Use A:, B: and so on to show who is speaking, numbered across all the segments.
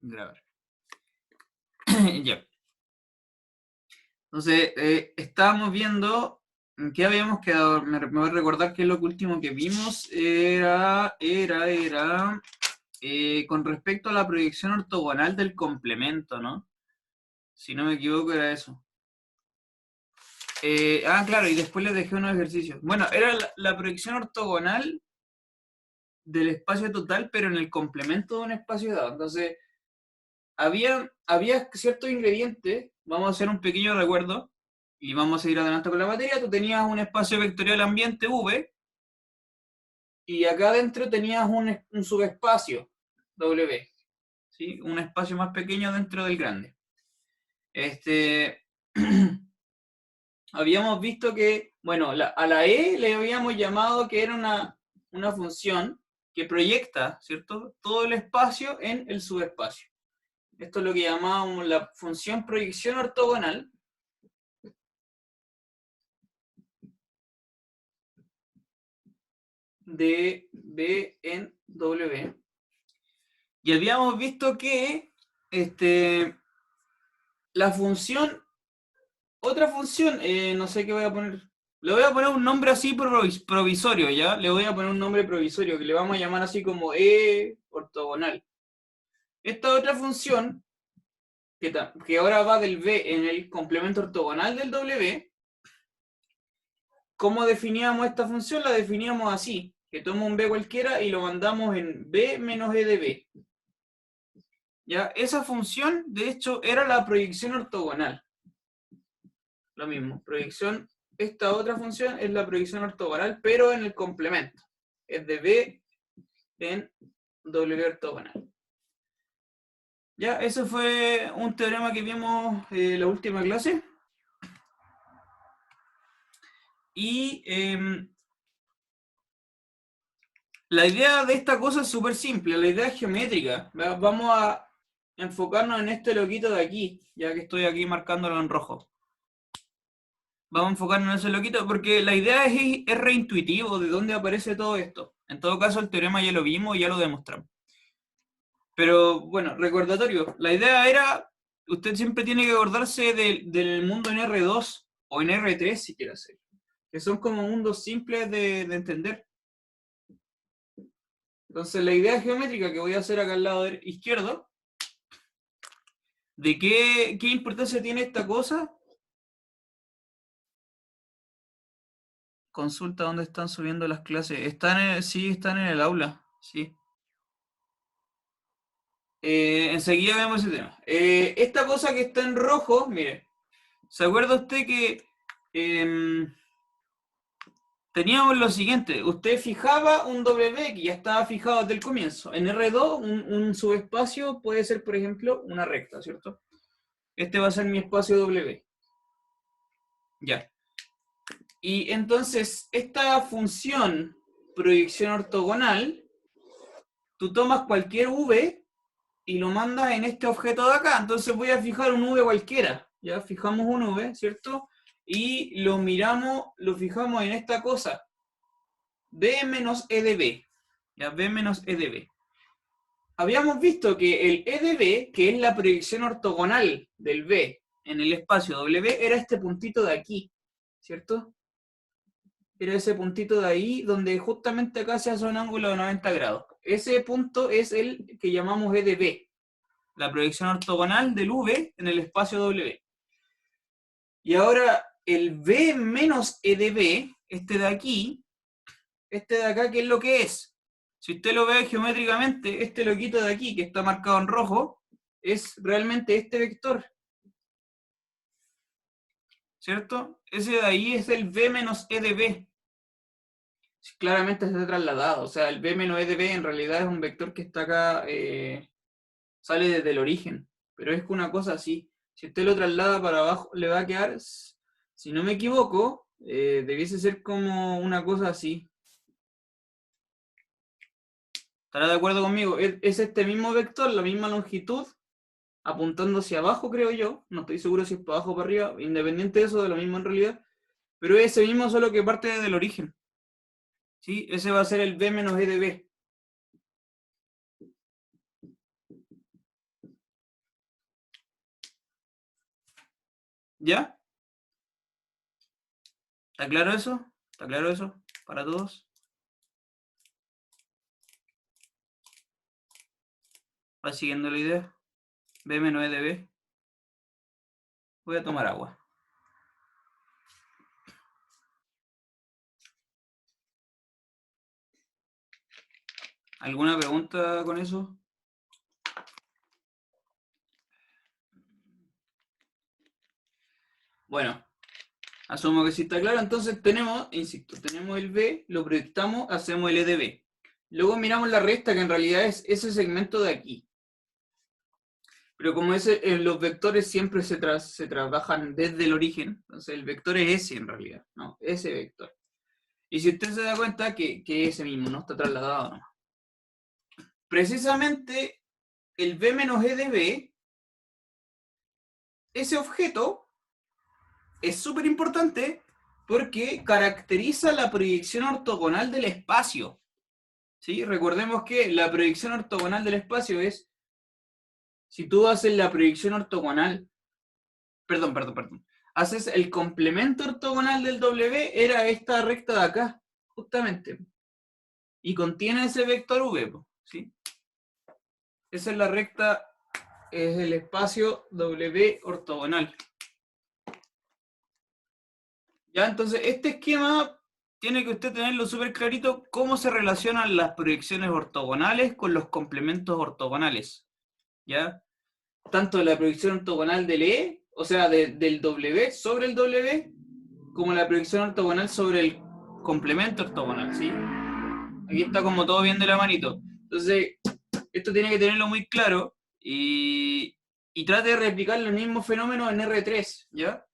A: Grabar. Ya. Entonces, estábamos viendo en qué habíamos quedado. Me voy a recordar que lo último que vimos era con respecto a la proyección ortogonal del complemento, ¿no? Si no me equivoco, era eso. Claro, y después les dejé unos ejercicios. Bueno, era la proyección ortogonal del espacio total, pero en el complemento de un espacio dado. Entonces, había ciertos ingredientes, vamos a hacer un pequeño recuerdo, y vamos a seguir adelante con la materia. Tú tenías un espacio vectorial ambiente V, y acá adentro tenías un subespacio W, ¿sí? Un espacio más pequeño dentro del grande. Habíamos visto que, bueno, a la E le habíamos llamado que era una función que proyecta, ¿cierto?, todo el espacio en el subespacio. Esto es lo que llamábamos la función proyección ortogonal, de B en W. Y habíamos visto que la función, otra función, no sé qué voy a poner, le voy a poner un nombre así provisorio, ¿ya? Le voy a poner un nombre provisorio que le vamos a llamar así como E ortogonal. Esta otra función, que ahora va del B en el complemento ortogonal del W, ¿cómo definíamos esta función? La definíamos así, que tomo un B cualquiera y lo mandamos en B menos E de B. ¿Ya? Esa función, de hecho, era la proyección ortogonal. Lo mismo, proyección, esta otra función es la proyección ortogonal, pero en el complemento. Es de B en W ortogonal. Ya, eso fue un teorema que vimos en la última clase. Y la idea de esta cosa es súper simple, la idea es geométrica. Vamos a enfocarnos en este loquito de aquí, ya que estoy aquí marcándolo en rojo. Vamos a enfocarnos en ese loquito, porque la idea es reintuitivo de dónde aparece todo esto. En todo caso, el teorema ya lo vimos y ya lo demostramos. Pero bueno, recordatorio, la idea era, usted siempre tiene que acordarse del mundo en R2 o en R3 si quiere hacer, que son como mundos simples de entender. Entonces la idea geométrica que voy a hacer acá al lado izquierdo, de qué importancia tiene esta cosa. Consulta dónde están subiendo las clases. Sí, están en el aula, sí. Enseguida vemos ese tema. Esta cosa que está en rojo, mire, ¿se acuerda usted que teníamos lo siguiente? Usted fijaba un W que ya estaba fijado desde el comienzo. En R2, un subespacio puede ser, por ejemplo, una recta, ¿cierto? Este va a ser mi espacio W. Ya. Y entonces, esta función proyección ortogonal, tú tomas cualquier V y lo mandas en este objeto de acá. Entonces voy a fijar un V cualquiera. Ya fijamos un V, ¿cierto? Y lo miramos, lo fijamos en esta cosa. B menos E de B. Ya, B menos E de B. Habíamos visto que el E de B, que es la proyección ortogonal del B en el espacio W, era este puntito de aquí, ¿cierto? Era ese puntito de ahí, donde justamente acá se hace un ángulo de 90 grados. Ese punto es el que llamamos E de B, la proyección ortogonal del V en el espacio W. Y ahora el B menos E de B, este de aquí, este de acá, ¿qué es lo que es? Si usted lo ve geométricamente, este loquito de aquí, que está marcado en rojo, es realmente este vector, ¿cierto? Ese de ahí es el B menos E de B. Claramente está trasladado, o sea, el B menos E de B en realidad es un vector que está acá, sale desde el origen, pero es una cosa así. Si usted lo traslada para abajo, le va a quedar, si no me equivoco, debiese ser como una cosa así. ¿Estará de acuerdo conmigo? Es este mismo vector, la misma longitud, apuntando hacia abajo, creo yo. No estoy seguro si es para abajo o para arriba, independiente de eso, de lo mismo en realidad. Pero es ese mismo, solo que parte del origen. ¿Sí? Ese va a ser el B menos E de B. ¿Ya? ¿Está claro eso? ¿Está claro eso para todos? ¿Va siguiendo la idea? B menos E de B. Voy a tomar agua. ¿Alguna pregunta con eso? Bueno, asumo que sí está claro. Entonces tenemos, insisto, tenemos el B, lo proyectamos, hacemos el E de B. Luego miramos la recta, que en realidad es ese segmento de aquí. Pero como los vectores siempre se trabajan desde el origen, entonces el vector es ese en realidad, ¿no? Ese vector. Y si usted se da cuenta que ese mismo no está trasladado, ¿no? Precisamente el B menos E de B, ese objeto es súper importante porque caracteriza la proyección ortogonal del espacio. ¿Sí? Recordemos que la proyección ortogonal del espacio es, si tú haces la proyección ortogonal, perdón, haces el complemento ortogonal del W, era esta recta de acá, justamente. Y contiene ese vector V, ¿sí? Esa es la recta, es el espacio W ortogonal. Ya, entonces, este esquema tiene que usted tenerlo súper clarito, cómo se relacionan las proyecciones ortogonales con los complementos ortogonales. ¿Ya? Tanto la proyección ortogonal del E, o sea, del W sobre el W, como la proyección ortogonal sobre el complemento ortogonal, ¿sí? Aquí está como todo bien de la manito. Entonces, esto tiene que tenerlo muy claro y trate de replicar los mismos fenómenos en R3, ¿ya?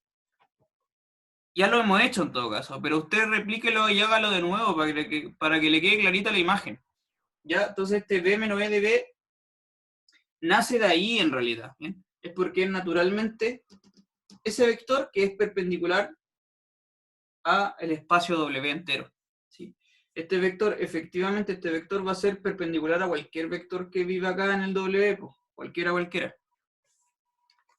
A: Ya lo hemos hecho en todo caso, pero usted replíquelo y hágalo de nuevo para que le quede clarita la imagen. ¿Ya? Entonces este B menos E de B nace de ahí en realidad. ¿Bien? Es porque es naturalmente ese vector que es perpendicular a el espacio W entero. ¿Sí? Este vector, efectivamente, este vector va a ser perpendicular a cualquier vector que viva acá en el W, pues, cualquiera.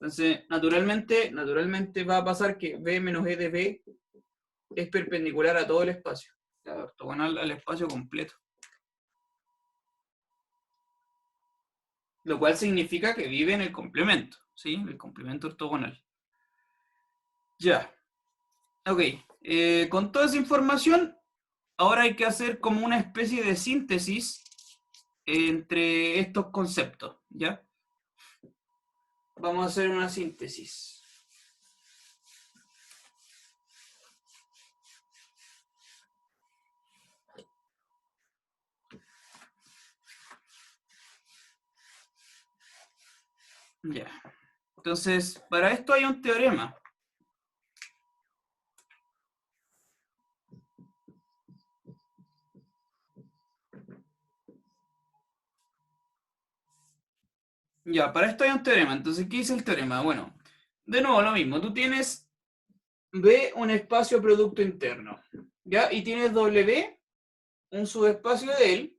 A: Entonces, naturalmente va a pasar que B menos E de B es perpendicular a todo el espacio, ortogonal al espacio completo. Lo cual significa que vive en el complemento, ¿sí? El complemento ortogonal. Ya. Ok. Con toda esa información, ahora hay que hacer como una especie de síntesis entre estos conceptos, ¿ya? Vamos a hacer una síntesis. Ya. Entonces, para esto hay un teorema. Ya, para esto hay un teorema. Entonces, ¿qué dice el teorema? Bueno, de nuevo lo mismo. Tú tienes B, un espacio producto interno, ¿ya? Y tienes W, un subespacio de él,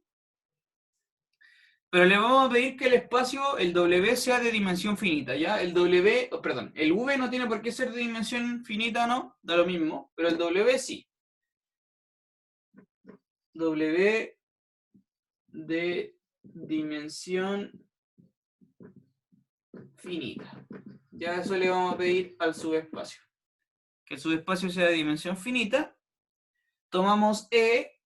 A: pero le vamos a pedir que el espacio, el W, sea de dimensión finita, ¿ya? El el V no tiene por qué ser de dimensión finita, ¿no? Da lo mismo, pero el W sí. W de dimensión finita. Ya eso le vamos a pedir al subespacio. Que el subespacio sea de dimensión finita. Tomamos E,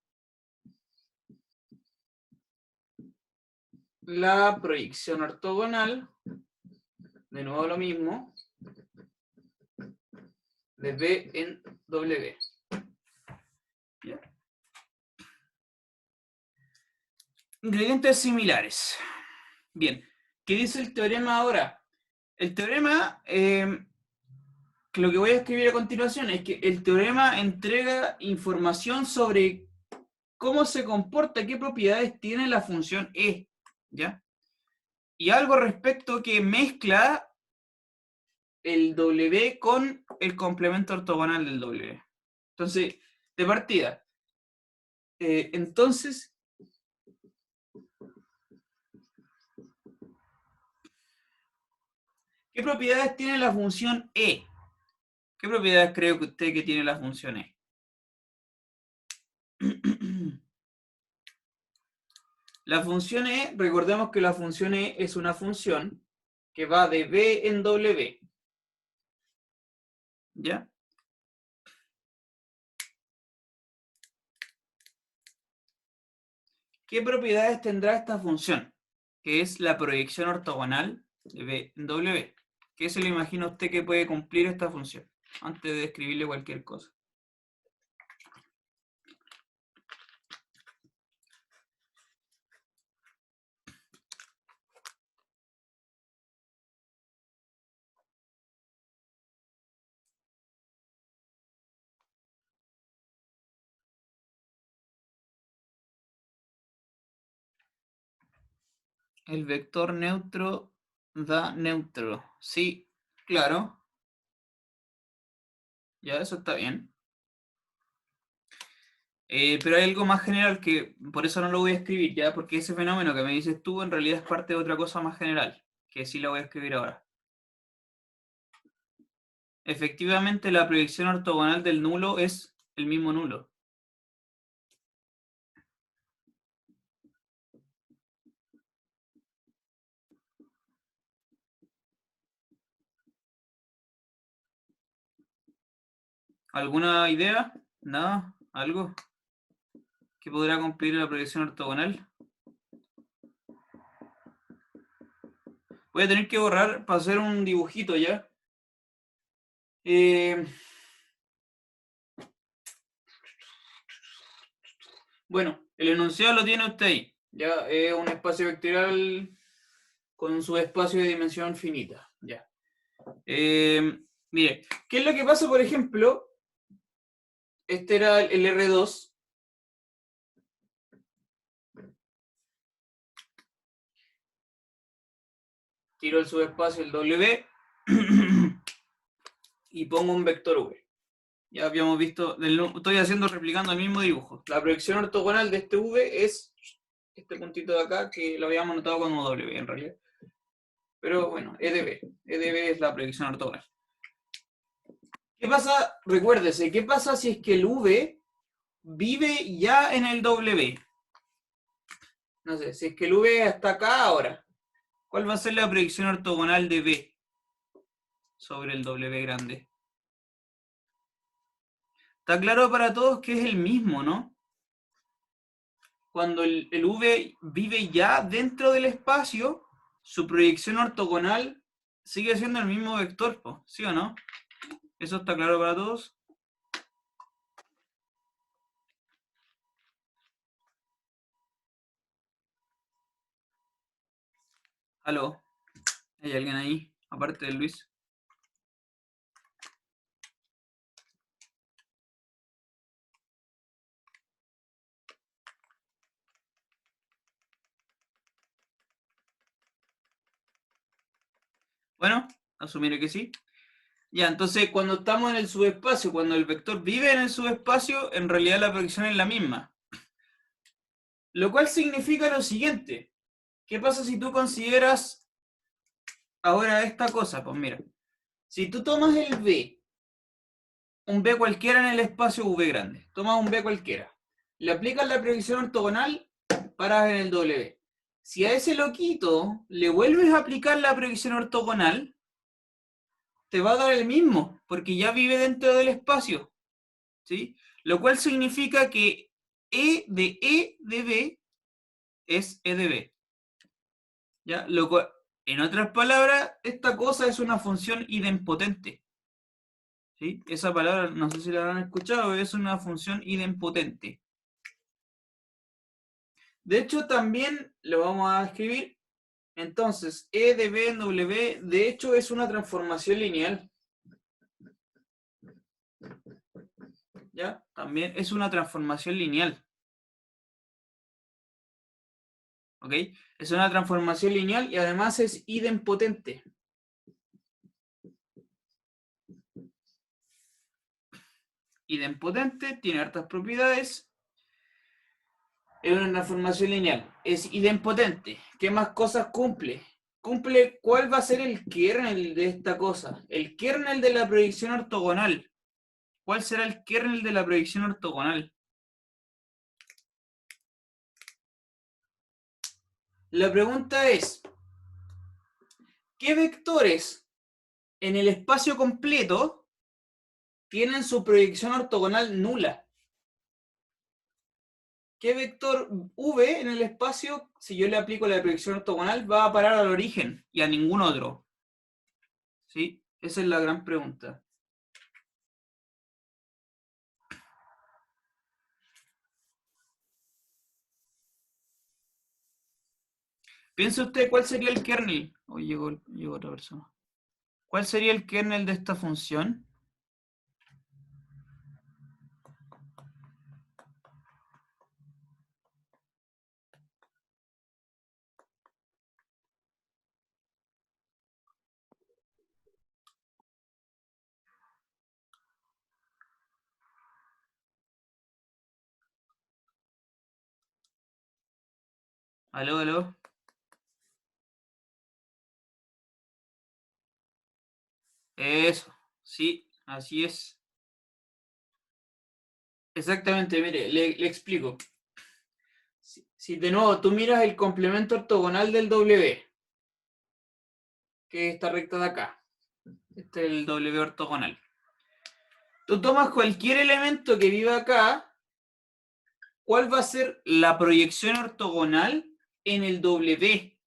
A: la proyección ortogonal, de nuevo lo mismo, de B en W. ¿Ya? Ingredientes similares. Bien, ¿qué dice el teorema ahora? El teorema, lo que voy a escribir a continuación es que el teorema entrega información sobre cómo se comporta, qué propiedades tiene la función E, ¿ya? Y algo respecto que mezcla el W con el complemento ortogonal del W. Entonces, de partida, entonces, ¿qué propiedades tiene la función E? ¿Qué propiedades cree que usted que tiene la función E? La función E, recordemos que la función E es una función que va de B en W. ¿Ya? ¿Qué propiedades tendrá esta función? Que es la proyección ortogonal de B en W. ¿Qué se le imagina a usted que puede cumplir esta función? Antes de escribirle cualquier cosa. El vector neutro da neutro. Sí, claro. Ya, eso está bien. Pero hay algo más general que por eso no lo voy a escribir, ¿ya? Porque ese fenómeno que me dices tú en realidad es parte de otra cosa más general, que sí la voy a escribir ahora. Efectivamente, la proyección ortogonal del nulo es el mismo nulo. ¿Alguna idea? ¿Nada? ¿Algo que podrá cumplir la proyección ortogonal? Voy a tener que borrar para hacer un dibujito ya. Bueno, el enunciado lo tiene usted ahí. Ya es un espacio vectorial con su espacio de dimensión finita. Ya. Mire, ¿qué es lo que pasa, por ejemplo? Este era el R2. Tiro el subespacio, el W, y pongo un vector V. Ya habíamos visto, estoy replicando el mismo dibujo. La proyección ortogonal de este V es este puntito de acá, que lo habíamos notado como W en realidad. Pero bueno, EDB. EDB es la proyección ortogonal. ¿Qué pasa? Recuérdese, ¿qué pasa si es que el V vive ya en el W? No sé, si es que el V está acá ahora, ¿cuál va a ser la proyección ortogonal de V sobre el W grande? Está claro para todos que es el mismo, ¿no? Cuando el V vive ya dentro del espacio, su proyección ortogonal sigue siendo el mismo vector, ¿sí o no? ¿Eso está claro para todos? ¿Aló? ¿Hay alguien ahí, aparte de Luis? Bueno, asumiré que sí. Ya, entonces cuando estamos en el subespacio, cuando el vector vive en el subespacio, en realidad la proyección es la misma. Lo cual significa lo siguiente. ¿Qué pasa si tú consideras ahora esta cosa? Pues mira, si tú tomas el B, un B cualquiera en el espacio V grande, tomas un B cualquiera, le aplicas la proyección ortogonal, paras en el W. Si a ese loquito le vuelves a aplicar la proyección ortogonal, te va a dar el mismo, porque ya vive dentro del espacio, ¿sí? Lo cual significa que E de B es E de B. ¿Ya? Lo cual, en otras palabras, esta cosa es una función idempotente. ¿Sí? Esa palabra, no sé si la habrán escuchado, es una función idempotente. De hecho, también lo vamos a escribir. Entonces, E de B en W, de hecho, es una transformación lineal. ¿Ya? También es una transformación lineal. ¿Ok? Es una transformación lineal y además es idempotente. Idempotente, tiene hartas propiedades. Es una transformación lineal. Es idempotente. ¿Qué más cosas cumple? cumple, ¿cuál va a ser el kernel de esta cosa? El kernel de la proyección ortogonal. ¿Cuál será el kernel de la proyección ortogonal? La pregunta es, ¿qué vectores en el espacio completo tienen su proyección ortogonal nula? ¿Qué vector v en el espacio, si yo le aplico la proyección ortogonal, va a parar al origen y a ningún otro? ¿Sí? Esa es la gran pregunta. Piense usted cuál sería el kernel. Oh, llegó otra persona. ¿Cuál sería el kernel de esta función? Aló, aló. Eso, sí, así es. Exactamente, mire, le explico. Si de nuevo tú miras el complemento ortogonal del W, que es esta recta de acá, este es el W ortogonal. Tú tomas cualquier elemento que viva acá, ¿cuál va a ser la proyección ortogonal en el W?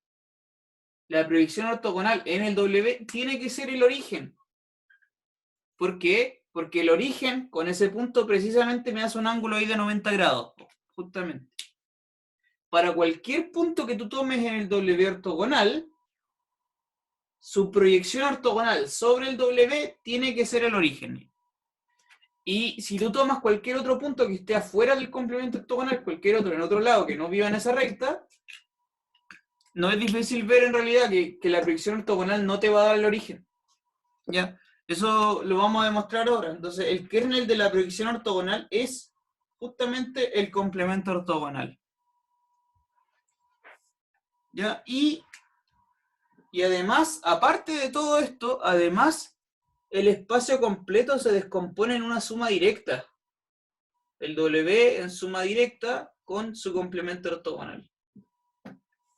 A: La proyección ortogonal en el W tiene que ser el origen. ¿Por qué? Porque el origen, con ese punto, precisamente me hace un ángulo ahí de 90 grados, justamente. Para cualquier punto que tú tomes en el W ortogonal, su proyección ortogonal sobre el W tiene que ser el origen. Y si tú tomas cualquier otro punto que esté afuera del complemento ortogonal, cualquier otro en otro lado que no viva en esa recta, no es difícil ver en realidad que la proyección ortogonal no te va a dar el origen. ¿Ya? Eso lo vamos a demostrar ahora. Entonces, el kernel de la proyección ortogonal es justamente el complemento ortogonal. ¿Ya? Y además, aparte de todo esto, además, el espacio completo se descompone en una suma directa. El W en suma directa con su complemento ortogonal.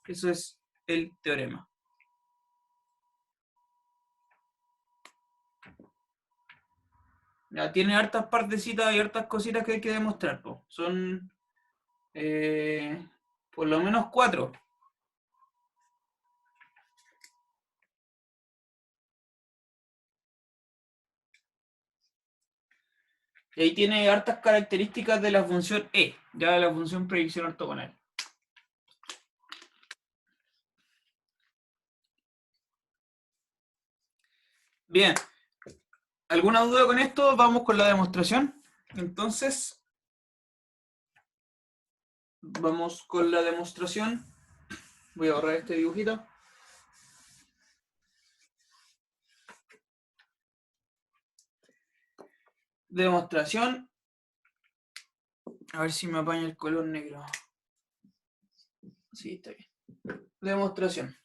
A: Eso es el teorema. Ya, tiene hartas partecitas y hartas cositas que hay que demostrar. Po. Son por lo menos 4. Y ahí tiene hartas características de la función E, ya de la función predicción ortogonal. Bien, ¿alguna duda con esto? Vamos con la demostración. Entonces, vamos con la demostración. Voy a borrar este dibujito. Demostración. A ver si me apaña el color negro. Sí, está bien. Demostración.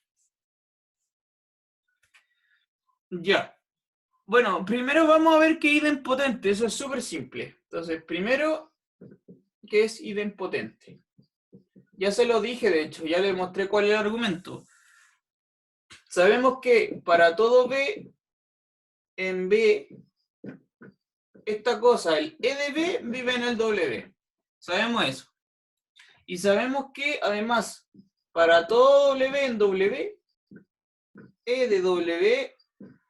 A: Ya. Bueno, primero vamos a ver qué es idempotente. Eso es súper simple. Entonces, primero, ¿qué es idempotente? Ya se lo dije, de hecho, ya le mostré cuál es el argumento. Sabemos que para todo B en B, esta cosa, el E de B, vive en el W. Sabemos eso. Y sabemos que, además, para todo W en W, E de W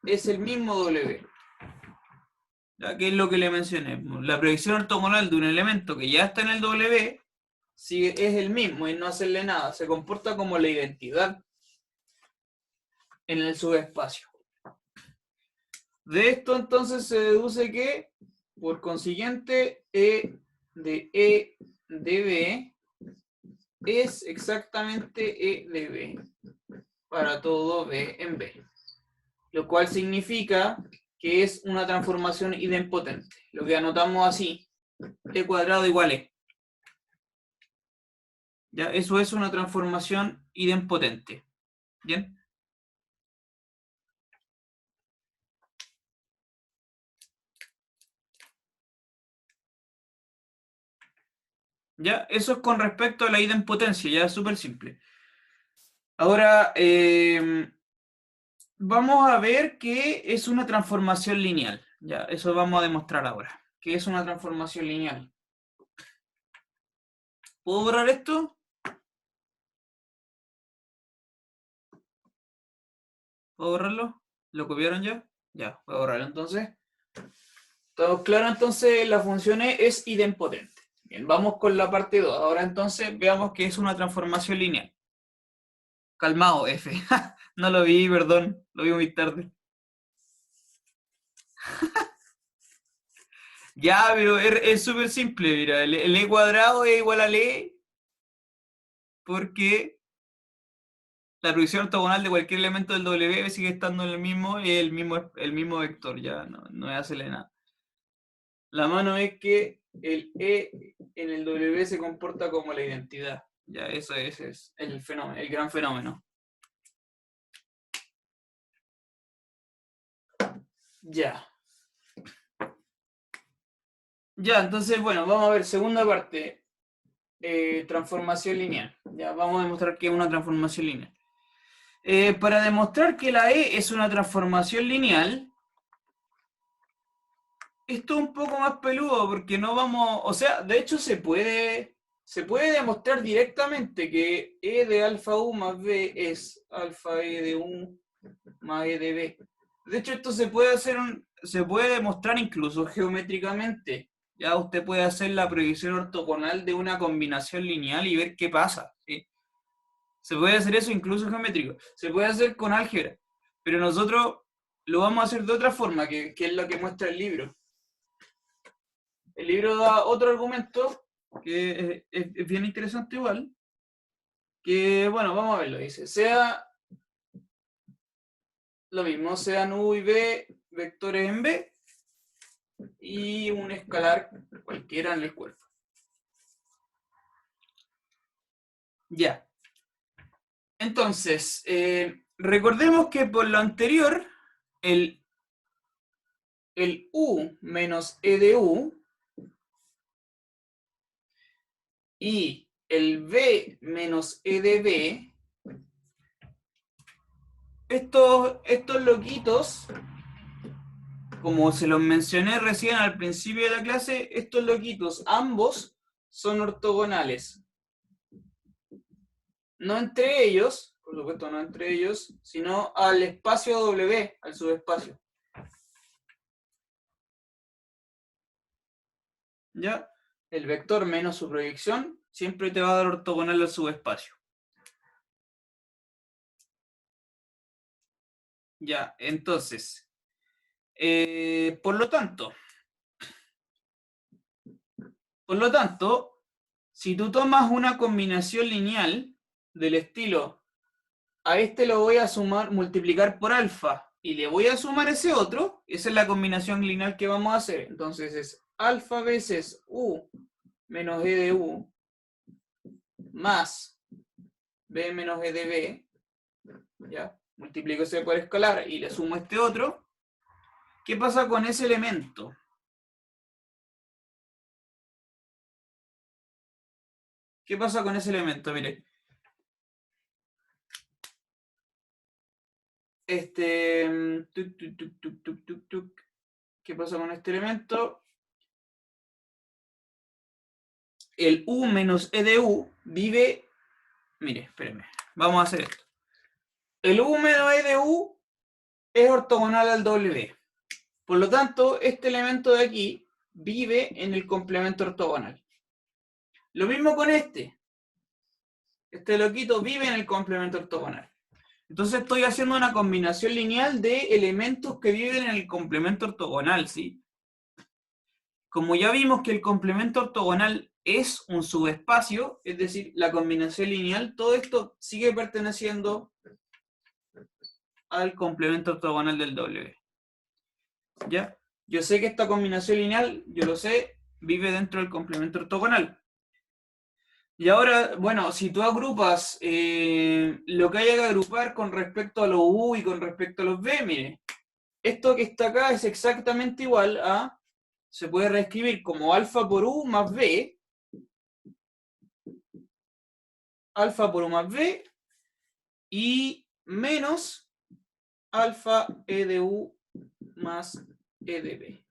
A: es el mismo W. ¿Ya? Que es lo que le mencioné. La proyección ortogonal de un elemento que ya está en el W es el mismo y no hacerle nada. Se comporta como la identidad en el subespacio. De esto entonces se deduce que, por consiguiente, E de B es exactamente E de B para todo B en B. Lo cual significa que es una transformación idempotente. Lo que anotamos así, E cuadrado igual E. ¿Ya? Eso es una transformación idempotente. ¿Bien? ¿Ya? Eso es con respecto a la idempotencia, ya es súper simple. Ahora, vamos a ver qué es una transformación lineal. Ya, eso vamos a demostrar ahora. ¿Qué es una transformación lineal? ¿Puedo borrar esto? ¿Puedo borrarlo? ¿Lo copiaron ya? Ya, voy a borrarlo entonces. ¿Todo claro? Entonces la función es idempotente. Bien, vamos con la parte 2. Ahora entonces veamos qué es una transformación lineal. Calmado, F. No lo vi, perdón. Lo vi muy tarde. Ya, pero es súper simple, mira. El e cuadrado es igual al e porque la proyección ortogonal de cualquier elemento del W sigue estando en el mismo vector, ya no es hacerle nada. La mano es que el E en el W se comporta como la identidad. Ya, eso es el fenómeno, el gran fenómeno. Ya. Ya, entonces, bueno, vamos a ver, segunda parte. Transformación lineal. Ya, vamos a demostrar que es una transformación lineal. Para demostrar que la E es una transformación lineal, esto es un poco más peludo porque no vamos, o sea, de hecho se puede demostrar directamente que E de alfa U más B es alfa E de U más E de B. De hecho, esto se puede demostrar incluso geométricamente. Ya usted puede hacer la proyección ortogonal de una combinación lineal y ver qué pasa, ¿sí? Se puede hacer eso incluso geométrico. Se puede hacer con álgebra. Pero nosotros lo vamos a hacer de otra forma, que es lo que muestra el libro. El libro da otro argumento que es bien interesante igual, que bueno, vamos a verlo, dice, sea lo mismo, sean U y B vectores en B y un escalar cualquiera en el cuerpo. Ya. Entonces, recordemos que por lo anterior, el U menos E de U y el B menos E de B, estos loquitos, como se los mencioné recién al principio de la clase, estos loquitos, ambos son ortogonales. No entre ellos, por supuesto no entre ellos, sino al espacio W, al subespacio. ¿Ya? El vector menos su proyección siempre te va a dar ortogonal al subespacio. Ya, entonces, por lo tanto, si tú tomas una combinación lineal del estilo, a este lo voy a sumar, multiplicar por alfa, y le voy a sumar ese otro, esa es la combinación lineal que vamos a hacer. Entonces es alfa veces u menos e de u más b menos e de b, ¿ya? Multiplico ese por escalar y le sumo este otro. ¿Qué pasa con ese elemento? ¿Qué pasa con ese elemento? Mire. ¿Qué pasa con este elemento? El u menos e de u vive... Mire, espérenme. Vamos a hacer esto. El u menos e de u es ortogonal al W. Por lo tanto, este elemento de aquí vive en el complemento ortogonal. Lo mismo con este. Este loquito vive en el complemento ortogonal. Entonces estoy haciendo una combinación lineal de elementos que viven en el complemento ortogonal, ¿sí? Como ya vimos que el complemento ortogonal es un subespacio, es decir, la combinación lineal, todo esto sigue perteneciendo al complemento ortogonal del W. ¿Ya? Yo sé que esta combinación lineal, yo lo sé, vive dentro del complemento ortogonal. Y ahora, bueno, si tú agrupas lo que haya que agrupar con respecto a los U y con respecto a los B, mire, esto que está acá es exactamente igual a, se puede reescribir como alfa por U más B, alfa por U más B y menos alfa E de U más E de B.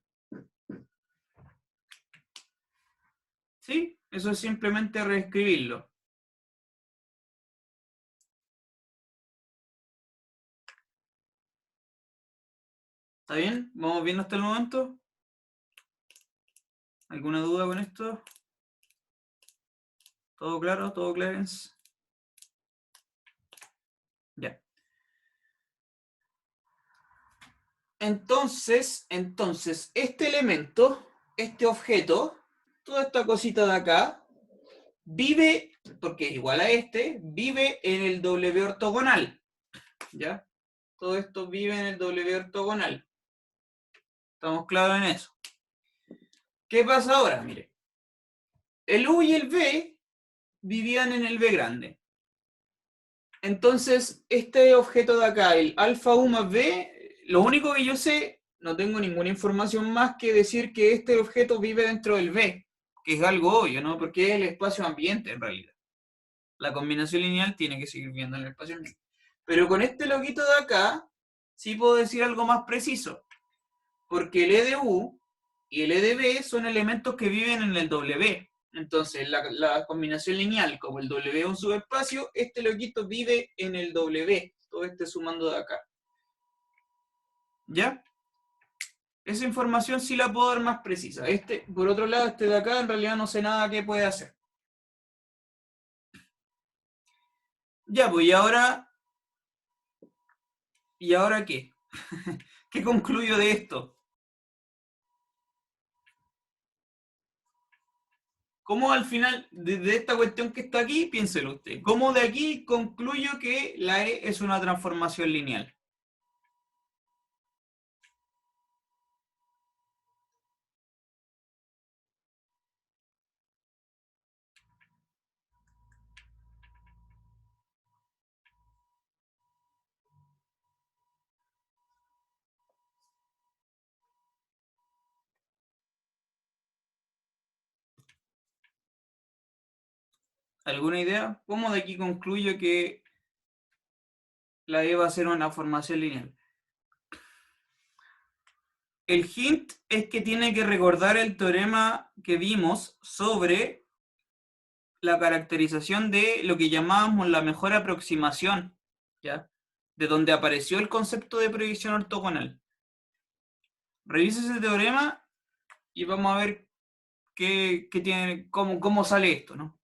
A: ¿Sí? Eso es simplemente reescribirlo. ¿Está bien? ¿Vamos bien hasta el momento? ¿Alguna duda con esto? ¿Todo claro? ¿Todo clarence? Ya. Entonces, este elemento, este objeto, toda esta cosita de acá, vive, porque es igual a este, vive en el W ortogonal. ¿Ya? Todo esto vive en el W ortogonal. ¿Estamos claros en eso? ¿Qué pasa ahora? Mire. El U y el V vivían en el B grande. Entonces, este objeto de acá, el alfa U más B, lo único que yo sé, no tengo ninguna información más que decir que este objeto vive dentro del B, que es algo obvio, ¿no? Porque es el espacio ambiente en realidad. La combinación lineal tiene que seguir viendo en el espacio ambiente. Pero con este loquito de acá, sí puedo decir algo más preciso. Porque el E de U y el E de B son elementos que viven en el W. Entonces, la combinación lineal, como el W es un subespacio, este loquito vive en el W. Todo este sumando de acá. ¿Ya? Esa información sí la puedo dar más precisa. Por otro lado, este de acá en realidad no sé nada qué puede hacer. Ya, pues, ¿y ahora qué? ¿Qué concluyo de esto? ¿Cómo al final, de esta cuestión que está aquí, piénselo usted? ¿Cómo de aquí concluyo que la E es una transformación lineal? ¿Alguna idea? ¿Cómo de aquí concluyo que la E va a ser una formación lineal? El hint es que tiene que recordar el teorema que vimos sobre la caracterización de lo que llamábamos la mejor aproximación, ¿ya? De donde apareció el concepto de proyección ortogonal. Revisa ese teorema y vamos a ver qué tiene, cómo sale esto, ¿no?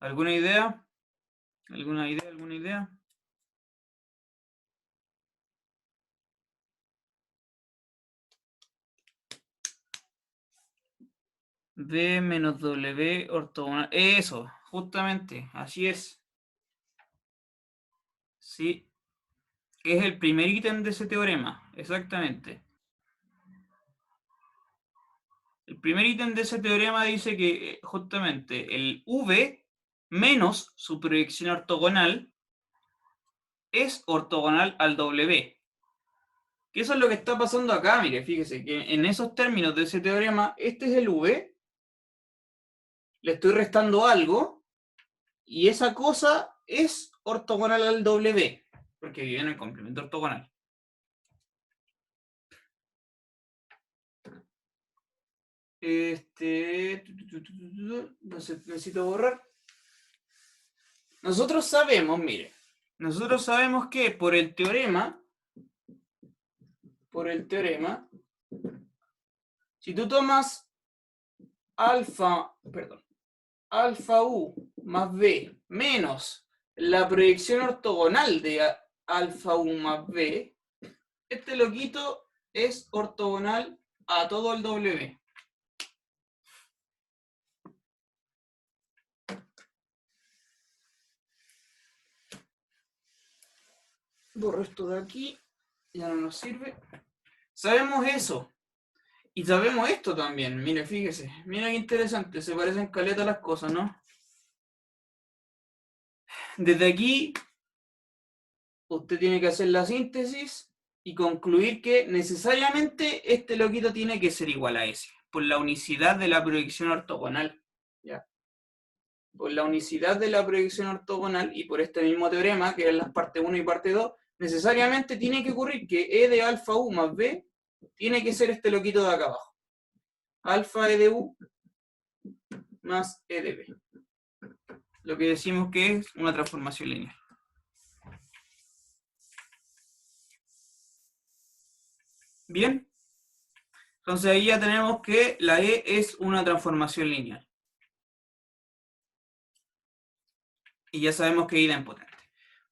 A: ¿Alguna idea? ¿Alguna idea? ¿Alguna idea? B menos W ortogonal. Eso, justamente, así es. Sí, es el primer ítem de ese teorema, exactamente. El primer ítem de ese teorema dice que justamente el V menos su proyección ortogonal es ortogonal al W. Que eso es lo que está pasando acá, mire, fíjese que en esos términos de ese teorema, este es el V, le estoy restando algo, y esa cosa es ortogonal al W, porque vive en el complemento ortogonal. Necesito borrar. Nosotros sabemos, mire, nosotros sabemos que por el teorema, si tú tomas alfa U más B menos la proyección ortogonal de alfa U más B, este loquito es ortogonal a todo el W. Borro esto de aquí. ya no nos sirve. Sabemos eso. Y sabemos esto también. Mire, fíjese. Mira qué interesante. Se parecen caleta las cosas, ¿no? Desde aquí, usted tiene que hacer la síntesis y concluir que necesariamente este loquito tiene que ser igual a ese, por la unicidad de la proyección ortogonal. ¿Ya? Por la unicidad de la proyección ortogonal y por este mismo teorema, que es las partes 1 y parte 2, necesariamente tiene que ocurrir que E de alfa U más B tiene que ser este loquito de acá abajo. Alfa E de U más E de B. Lo que decimos que es una transformación lineal. Bien. Entonces ahí ya tenemos que la E es una transformación lineal. Y ya sabemos que es idempotente.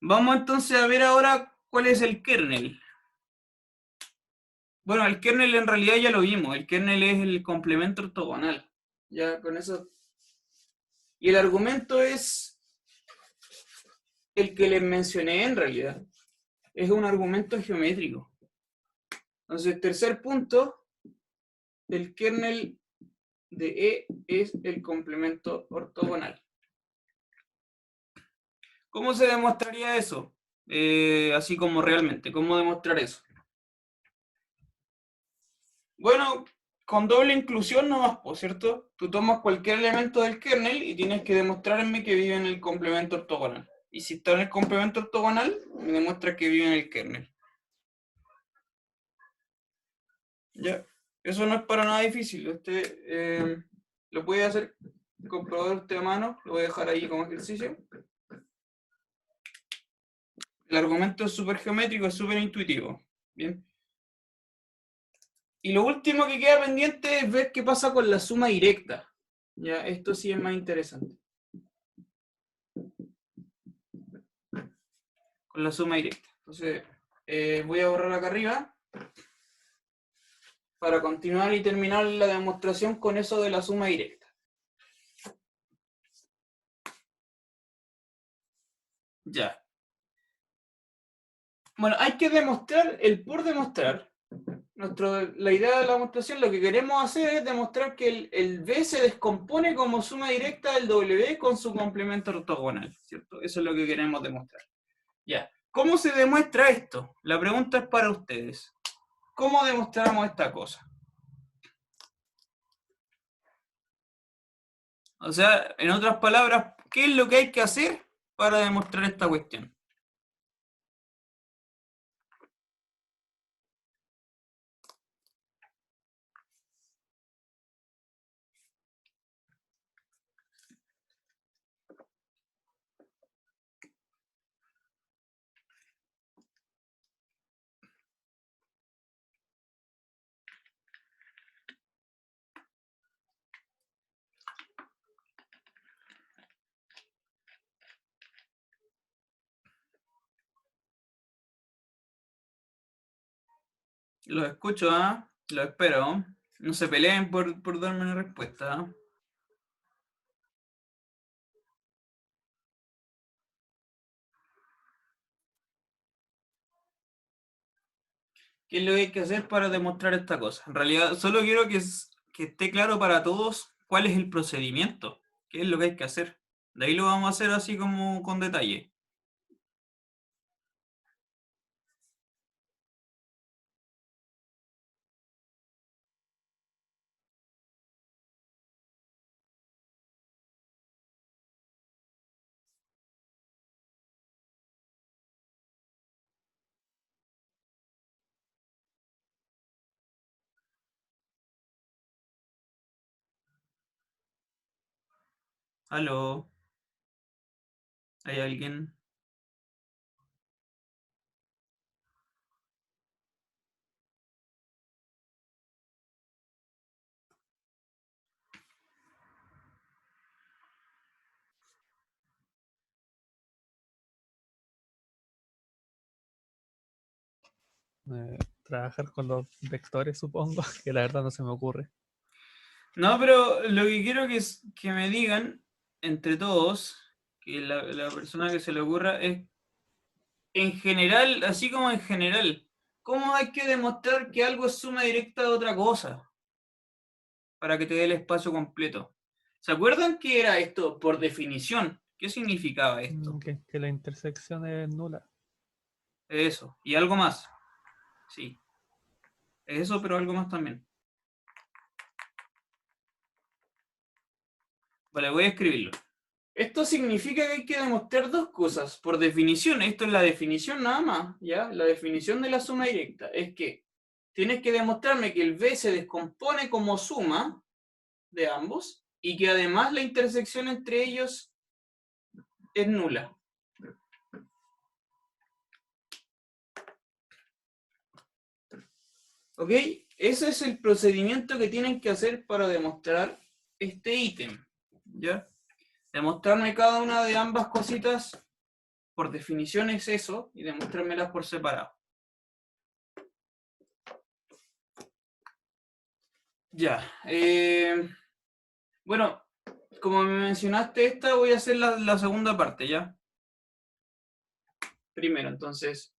A: Vamos entonces a ver ahora cuál es el kernel. Bueno, el kernel en realidad ya lo vimos. El kernel es el complemento ortogonal. Ya con eso. Y el argumento es el que les mencioné en realidad. Es un argumento geométrico. Entonces, tercer punto, el kernel de E es el complemento ortogonal. ¿Cómo se demostraría eso? Así como realmente, ¿cómo demostrar eso? Bueno, con doble inclusión no más, ¿cierto? Tú tomas cualquier elemento del kernel y tienes que demostrarme que vive en el complemento ortogonal. Y si está en el complemento ortogonal, me demuestra que vive en el kernel. Ya, eso no es para nada difícil. Usted lo puede hacer, comprobar usted a mano, lo voy a dejar ahí como ejercicio. El argumento es súper geométrico, es súper intuitivo. Bien. Y lo último que queda pendiente es ver qué pasa con la suma directa. Ya, esto sí es más interesante. Con la suma directa. Entonces, voy a borrar acá arriba para continuar y terminar la demostración con eso de la suma directa. Ya. Bueno, hay que demostrar el por demostrar. La idea de la demostración, lo que queremos hacer es demostrar que el B se descompone como suma directa del W con su complemento ortogonal, ¿cierto? Eso es lo que queremos demostrar. Ya. ¿Cómo se demuestra esto? La pregunta es para ustedes. ¿Cómo demostramos esta cosa? O sea, en otras palabras, ¿qué es lo que hay que hacer para demostrar esta cuestión? Los escucho, ¿ah? Los espero. No se peleen por darme una respuesta. ¿Ah? ¿Qué es lo que hay que hacer para demostrar esta cosa? En realidad, solo quiero que esté claro para todos cuál es el procedimiento, qué es lo que hay que hacer. De ahí lo vamos a hacer así como con detalle. ¿Aló? ¿Hay alguien?
B: Trabajar con los vectores, supongo, que la verdad no se me ocurre.
A: No, pero lo que quiero que me digan entre todos, que la persona que se le ocurra es, en general, así como en general, ¿cómo hay que demostrar que algo es suma directa de otra cosa? Para que te dé el espacio completo. ¿Se acuerdan qué era esto por definición? ¿Qué significaba esto?
B: Que la intersección es nula.
A: Eso. ¿Y algo más? Sí. Eso, pero algo más también. Vale, voy a escribirlo. Esto significa que hay que demostrar dos cosas. Por definición, esto es la definición nada más, ¿ya? La definición de la suma directa es que tienes que demostrarme que el B se descompone como suma de ambos y que además la intersección entre ellos es nula. ¿Ok? Ese es el procedimiento que tienen que hacer para demostrar este ítem, ¿ya? Demostrarme cada una de ambas cositas, por definición es eso, y demostrármelas por separado. Ya. Bueno, como me mencionaste esta, voy a hacer la segunda parte, ¿ya? Primero, entonces,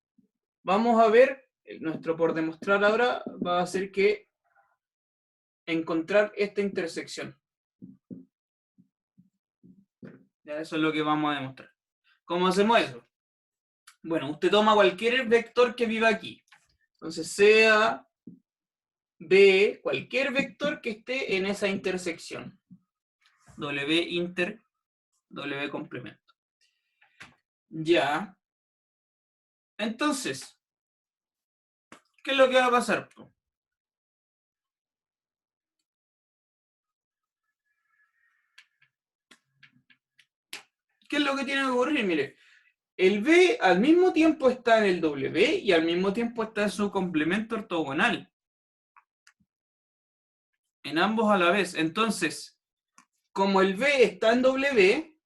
A: vamos a ver, nuestro por demostrar ahora va a ser que encontrar esta intersección. ¿Ya? Eso es lo que vamos a demostrar. ¿Cómo hacemos eso? Bueno, usted toma cualquier vector que viva aquí. Entonces, sea B, cualquier vector que esté en esa intersección. W inter, W complemento. Ya. Entonces, ¿qué es lo que va a pasar? ¿Qué es lo que tiene que ocurrir? Mire, el B al mismo tiempo está en el W y al mismo tiempo está en su complemento ortogonal. En ambos a la vez. Entonces, como el B está en W,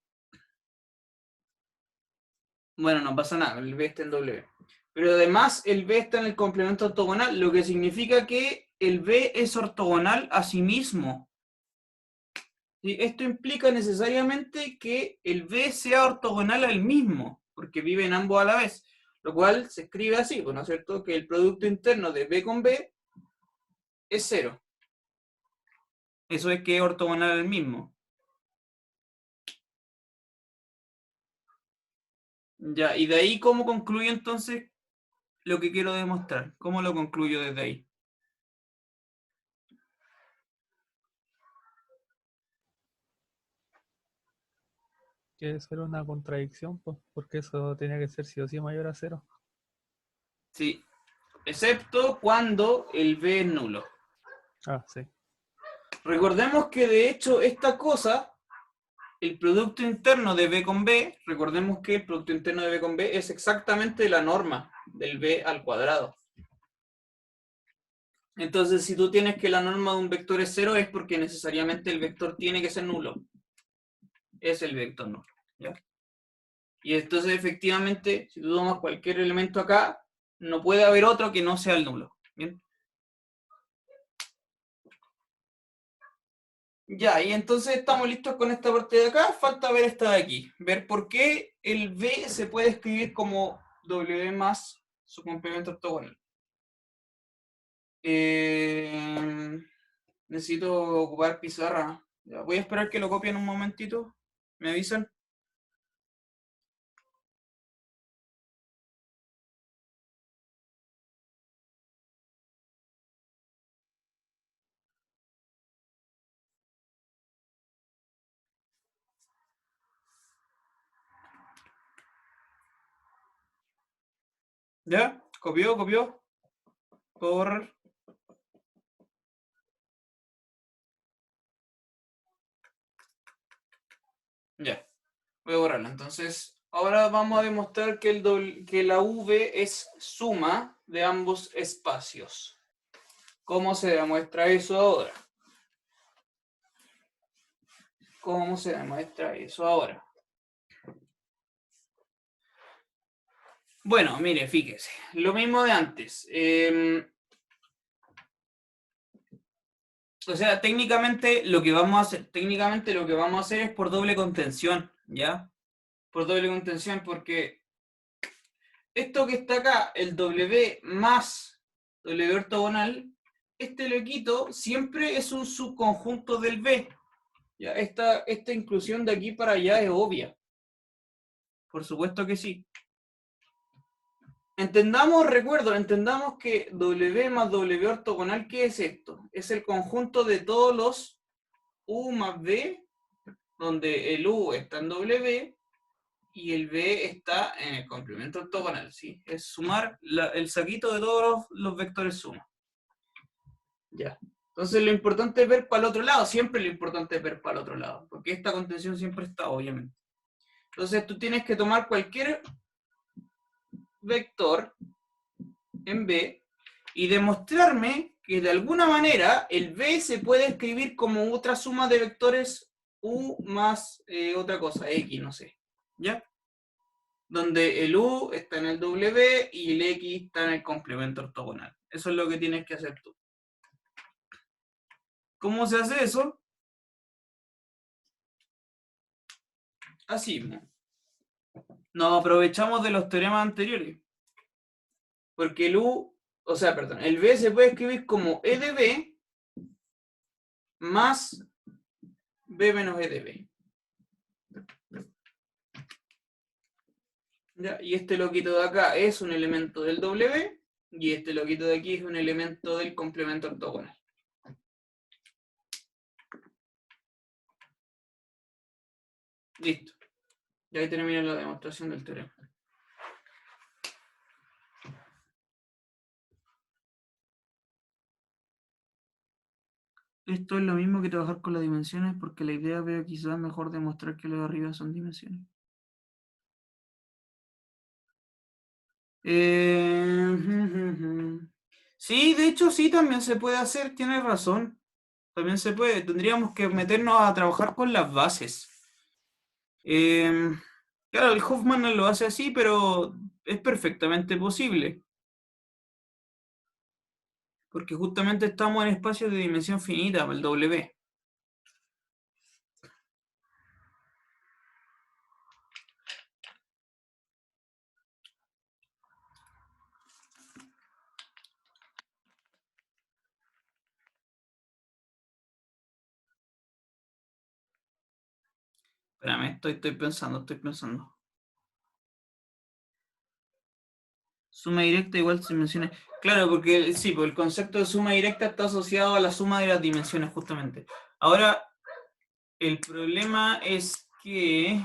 A: bueno, no pasa nada, el B está en W. Pero además el B está en el complemento ortogonal, lo que significa que el B es ortogonal a sí mismo. ¿Sí? Esto implica necesariamente que el B sea ortogonal al mismo, porque viven ambos a la vez. Lo cual se escribe así, ¿no es cierto? Que el producto interno de B con B es 0. Eso es que es ortogonal al mismo. Ya, y de ahí, ¿cómo concluyo entonces lo que quiero demostrar? ¿Cómo lo concluyo desde ahí?
B: Quiere ser una contradicción, pues, porque eso tenía que ser sí o sí mayor a 0.
A: Sí, excepto cuando el B es nulo.
B: Ah, sí.
A: Recordemos que de hecho esta cosa, el producto interno de B con B, recordemos que el producto interno de B con B es exactamente la norma del B al cuadrado. Entonces, si tú tienes que la norma de un vector es 0, es porque necesariamente el vector tiene que ser nulo. Es el vector nulo, ¿ya? Y entonces, efectivamente, si tú tomas cualquier elemento acá, no puede haber otro que no sea el nulo. ¿Bien? Ya, y entonces estamos listos con esta parte de acá. Falta ver esta de aquí. Ver por qué el B se puede escribir como W más su complemento ortogonal. Necesito ocupar pizarra. Ya, voy a esperar que lo copien un momentito. ¿Me avisan? ¿Ya? ¿Copió? ¿Copió? ¿Puedo borrar? Ya. Voy a borrarlo. Entonces, ahora vamos a demostrar que, que la V es suma de ambos espacios. ¿Cómo se demuestra eso ahora? ¿Cómo se demuestra eso ahora? Bueno, mire, fíjese. Lo mismo de antes. O sea, técnicamente lo que vamos a hacer es por doble contención, ¿ya? Por doble contención, porque esto que está acá, el W más W ortogonal, este loquito siempre es un subconjunto del B. Ya, esta inclusión de aquí para allá es obvia. Por supuesto que sí. Entendamos que W más W ortogonal, ¿qué es esto? Es el conjunto de todos los U más B, donde el U está en W y el B está en el complemento ortogonal, ¿sí? Es sumar el saquito de todos los vectores suma. Ya. Entonces lo importante es ver para el otro lado, siempre lo importante es ver para el otro lado, porque esta contención siempre está, obviamente. Entonces tú tienes que tomar cualquier vector en B y demostrarme que de alguna manera el B se puede escribir como otra suma de vectores U más otra cosa, X, no sé. ¿Ya? Donde el U está en el W y el X está en el complemento ortogonal. Eso es lo que tienes que hacer tú. ¿Cómo se hace eso? Así. Nos aprovechamos de los teoremas anteriores. Porque el U, o sea, perdón, el B se puede escribir como E de B más B menos E de B. ¿Ya? Y este loquito de acá es un elemento del W y este loquito de aquí es un elemento del complemento ortogonal. Listo. Y ahí termina la demostración del teorema. Esto es lo mismo que trabajar con las dimensiones, porque la idea veo quizás mejor demostrar que lo de arriba son dimensiones. Sí, de hecho sí, también se puede hacer, tienes razón. También se puede. Tendríamos que meternos a trabajar con las bases. Claro, el Hoffman no lo hace así, pero es perfectamente posible. Porque justamente estamos en espacios de dimensión finita, el W. Espérame, estoy pensando. Suma directa igual dimensiones. Claro, porque sí, porque el concepto de suma directa está asociado a la suma de las dimensiones, justamente. Ahora, el problema es que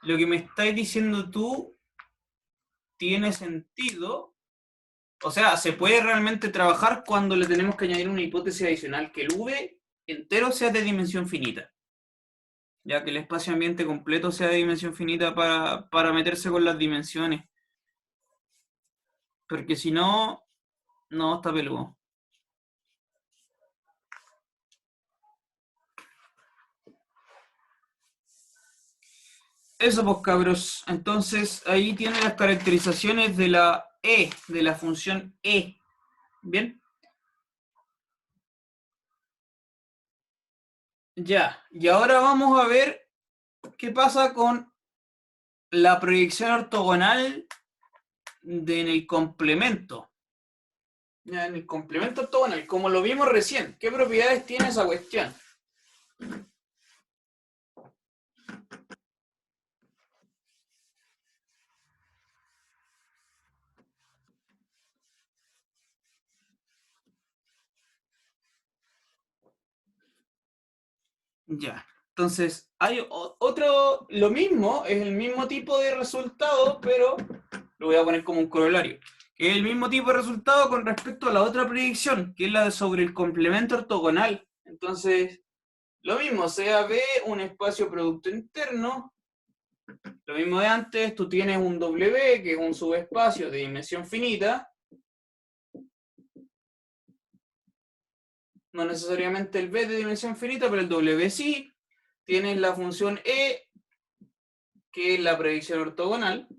A: lo que me estáis diciendo tú tiene sentido. O sea, se puede realmente trabajar cuando le tenemos que añadir una hipótesis adicional, que el V entero sea de dimensión finita. Ya que el espacio ambiente completo sea de dimensión finita para meterse con las dimensiones. Porque si no, no está peludo. Eso pues cabros, entonces ahí tiene las caracterizaciones de la E, de la función E. ¿Bien? Ya, y ahora vamos a ver qué pasa con la proyección ortogonal en el complemento. Ya, en el complemento ortogonal, como lo vimos recién, ¿qué propiedades tiene esa cuestión? Ya, entonces hay otro, lo mismo, es el mismo tipo de resultado, pero lo voy a poner como un corolario. Que es el mismo tipo de resultado con respecto a la otra predicción, que es la sobre el complemento ortogonal. Entonces, lo mismo, sea B un espacio producto interno, lo mismo de antes, tú tienes un W, que es un subespacio de dimensión finita, no necesariamente el B de dimensión finita, pero el W sí, tienes la función E, que es la predicción ortogonal,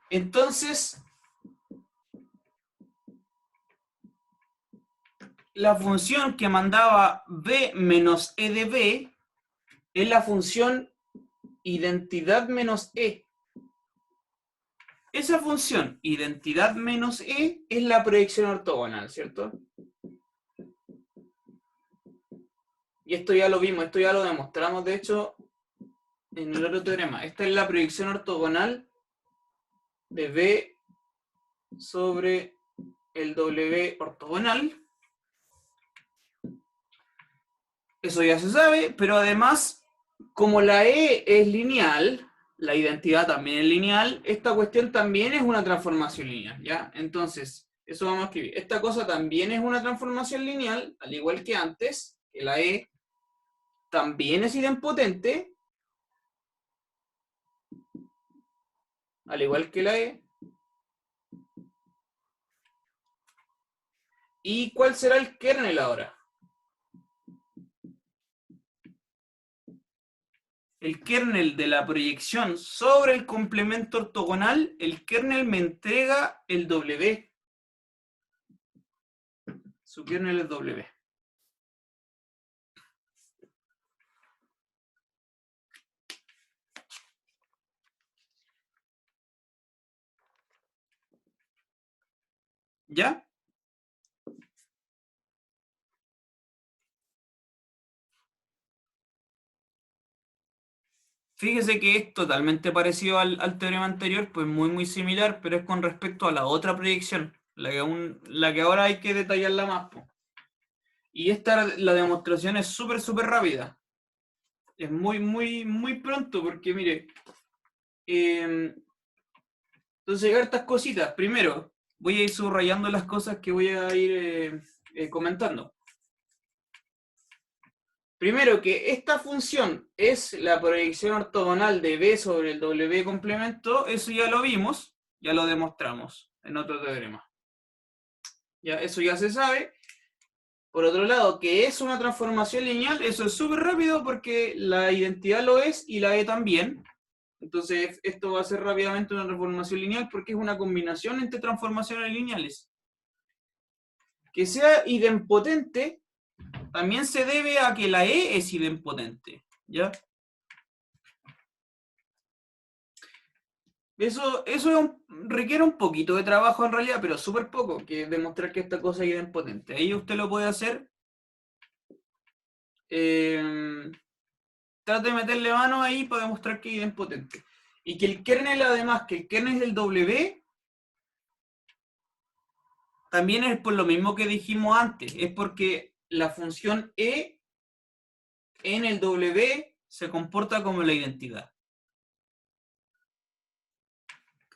A: entonces la función que mandaba B menos E de B es la función identidad menos E. Esa función, identidad menos E, es la proyección ortogonal, ¿cierto? Y esto ya lo vimos, esto ya lo demostramos, de hecho, en el otro teorema. Esta es la proyección ortogonal de B sobre el W ortogonal. Eso ya se sabe, pero además, como la E es lineal, la identidad también es lineal, esta cuestión también es una transformación lineal, ¿ya? Entonces, eso vamos a escribir. Esta cosa también es una transformación lineal, al igual que antes, que la E también es idempotente, al igual que la E. ¿Y cuál será el kernel ahora? El kernel de la proyección sobre el complemento ortogonal, el kernel me entrega el W. Su kernel es W. ¿Ya? Fíjese que es totalmente parecido al teorema anterior, pues muy similar, pero es con respecto a la otra proyección, la que ahora hay que detallarla más, po. Y la demostración es súper rápida. Es muy pronto, porque mire, entonces hay hartas cositas. Primero, voy a ir subrayando las cosas que voy a ir comentando. Primero, que esta función es la proyección ortogonal de B sobre el W complemento, eso ya lo vimos, ya lo demostramos en otro teorema. Ya, eso ya se sabe. Por otro lado, que es una transformación lineal, eso es súper rápido porque la identidad lo es y la E también. Entonces, esto va a ser rápidamente una transformación lineal porque es una combinación entre transformaciones lineales. Que sea idempotente también se debe a que la E es idempotente, ¿ya? Eso requiere un poquito de trabajo en realidad, pero súper poco, que es demostrar que esta cosa es idempotente. Ahí usted lo puede hacer. Trate de meterle mano ahí para demostrar que es idempotente. Y que el kernel, además, que el kernel del W, también es por lo mismo que dijimos antes. Es porque la función E en el W se comporta como la identidad.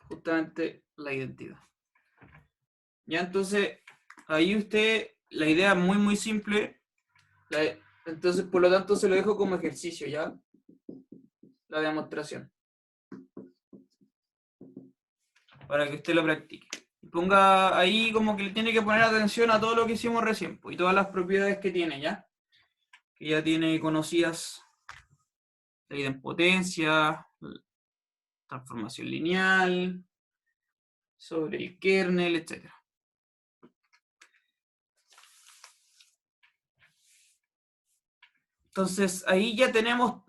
A: Justamente la identidad. Ya, entonces, ahí usted, la idea es muy simple. Entonces, por lo tanto, se lo dejo como ejercicio, ¿ya? La demostración. Para que usted lo practique. Ponga ahí como que le tiene que poner atención a todo lo que hicimos recién, pues, y todas las propiedades que tiene, ¿ya? Que ya tiene conocidas. La idempotencia, transformación lineal, sobre el kernel, etc. Entonces, ahí ya tenemos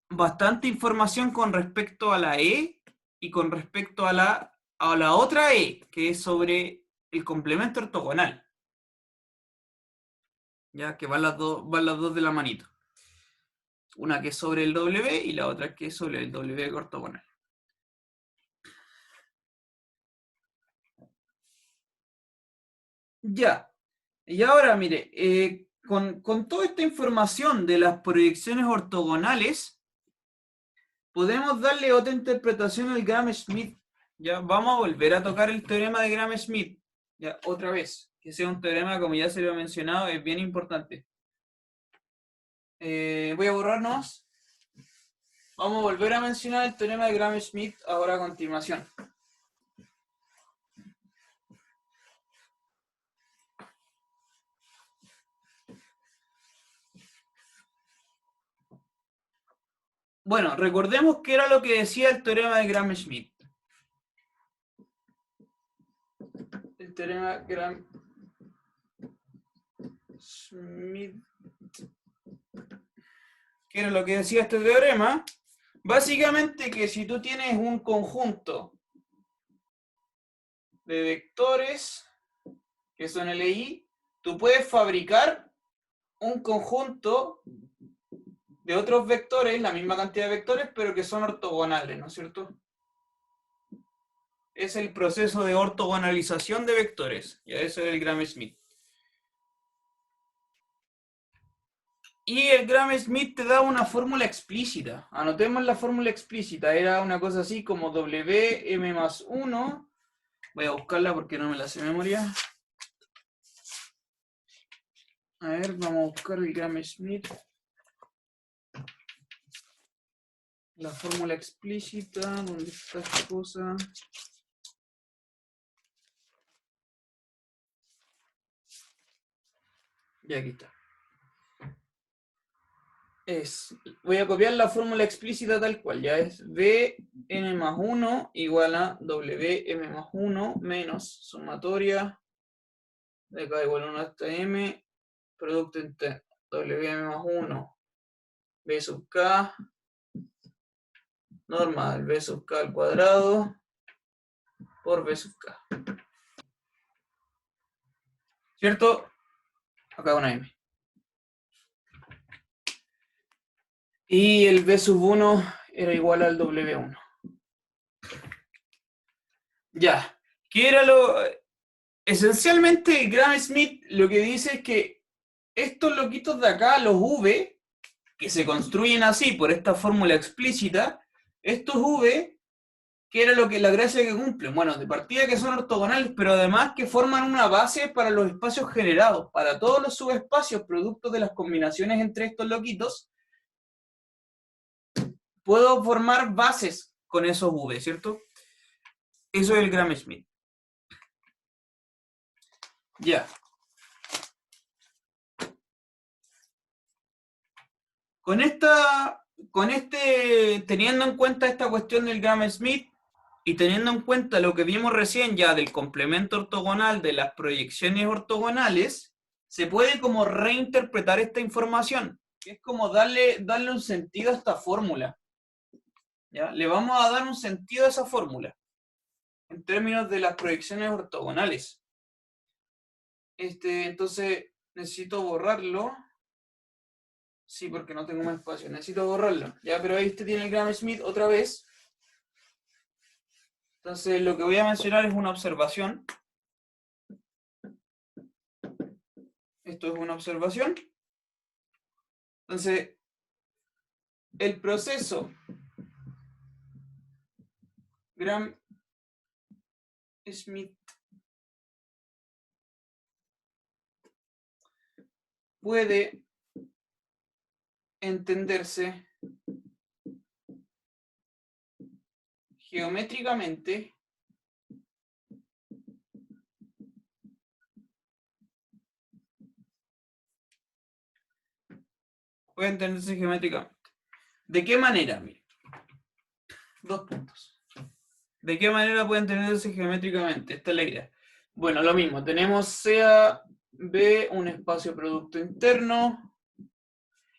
A: bastante información con respecto a la E y con respecto a la otra E, que es sobre el complemento ortogonal. Ya que van las dos de la manito. Una que es sobre el W y la otra que es sobre el W ortogonal. Ya. Y ahora, mire, con toda esta información de las proyecciones ortogonales, podemos darle otra interpretación al Gram-Schmidt. Ya, vamos a volver a tocar el teorema de Gram-Schmidt. Ya, otra vez. Que sea un teorema, como ya se lo he mencionado, es bien importante. Voy a borrarnos. Vamos a volver a mencionar el teorema de Gram-Schmidt ahora a continuación. Bueno, recordemos qué era lo que decía el teorema de Gram-Schmidt. El teorema Gram-Schmidt. ¿Qué era lo que decía este teorema? Básicamente que si tú tienes un conjunto de vectores que son LI, tú puedes fabricar un conjunto de otros vectores, la misma cantidad de vectores, pero que son ortogonales, ¿no es cierto? Es el proceso de ortogonalización de vectores, y eso es el Gram-Schmidt. Y el Gram-Schmidt te da una fórmula explícita. Anotemos la fórmula explícita. Era una cosa así como Wm más 1. Voy a buscarla porque no me la sé de memoria. A ver, vamos a buscar el Gram-Schmidt. La fórmula explícita. ¿Dónde está esta cosa? Y aquí está. Voy a copiar la fórmula explícita tal cual, ya es Vn más 1 igual a Wm más 1 menos sumatoria de k igual a 1 hasta m, producto interno, Wm más 1, b sub k, norma del b sub k al cuadrado por b sub k. ¿Cierto? Acá una m. Y el b sub 1 era igual al W1. Ya. ¿Qué era lo...? Esencialmente, Gram-Schmidt lo que dice es que estos loquitos de acá, los V, que se construyen así por esta fórmula explícita, estos V, ¿qué era lo que la gracia que cumplen? Bueno, de partida que son ortogonales, pero además que forman una base para los espacios generados, para todos los subespacios productos de las combinaciones entre estos loquitos, puedo formar bases con esos V, ¿cierto? Eso es el Gram-Schmidt. Ya. Teniendo en cuenta esta cuestión del Gram-Schmidt y teniendo en cuenta lo que vimos recién ya del complemento ortogonal, de las proyecciones ortogonales, se puede como reinterpretar esta información, que es como darle un sentido a esta fórmula. ¿Ya? Le vamos a dar un sentido a esa fórmula en términos de las proyecciones ortogonales. Entonces necesito borrarlo. Sí, porque no tengo más espacio. Necesito borrarlo. Ya, pero ahí tiene el Gram-Schmidt otra vez. Entonces, lo que voy a mencionar es una observación. Esto es una observación. Entonces, el proceso Gram-Schmidt puede entenderse geométricamente ¿De qué manera? Mire. 2 puntos. ¿De qué manera puede entenderse geométricamente? Esta es la idea. Bueno, lo mismo. Tenemos sea B un espacio producto interno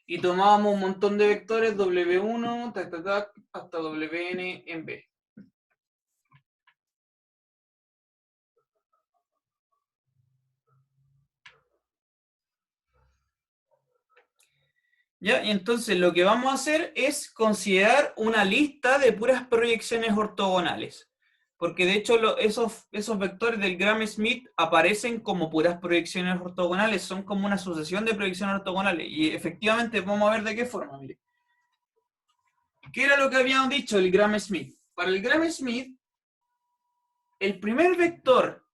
A: y tomábamos un montón de vectores W1, hasta Wn en B. ¿Ya? Y entonces lo que vamos a hacer es considerar una lista de puras proyecciones ortogonales. Porque de hecho esos vectores del Gram-Schmidt aparecen como puras proyecciones ortogonales, son como una sucesión de proyecciones ortogonales. Y efectivamente vamos a ver de qué forma, mire. ¿Qué era lo que habíamos dicho el Gram-Schmidt? Para el Gram-Schmidt, el primer vector,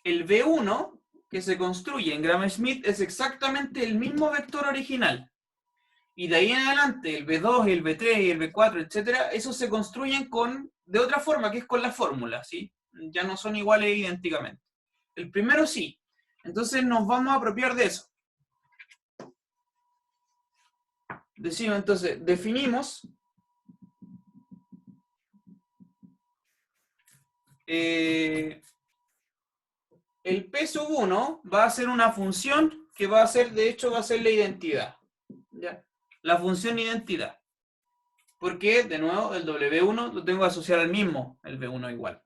A: el V1, que se construye en Gram-Schmidt, es exactamente el mismo vector original. Y de ahí en adelante, el B2, el B3 y el B4, etcétera, esos se construyen de otra forma, que es con la fórmula, ¿sí? Ya no son iguales idénticamente. El primero sí. Entonces nos vamos a apropiar de eso. Decimos, entonces, definimos el P sub 1 va a ser una función que va a ser, de hecho, va a ser la identidad. ¿Ya? La función identidad. Porque, de nuevo, el W1 lo tengo que asociar al mismo, el B1 igual.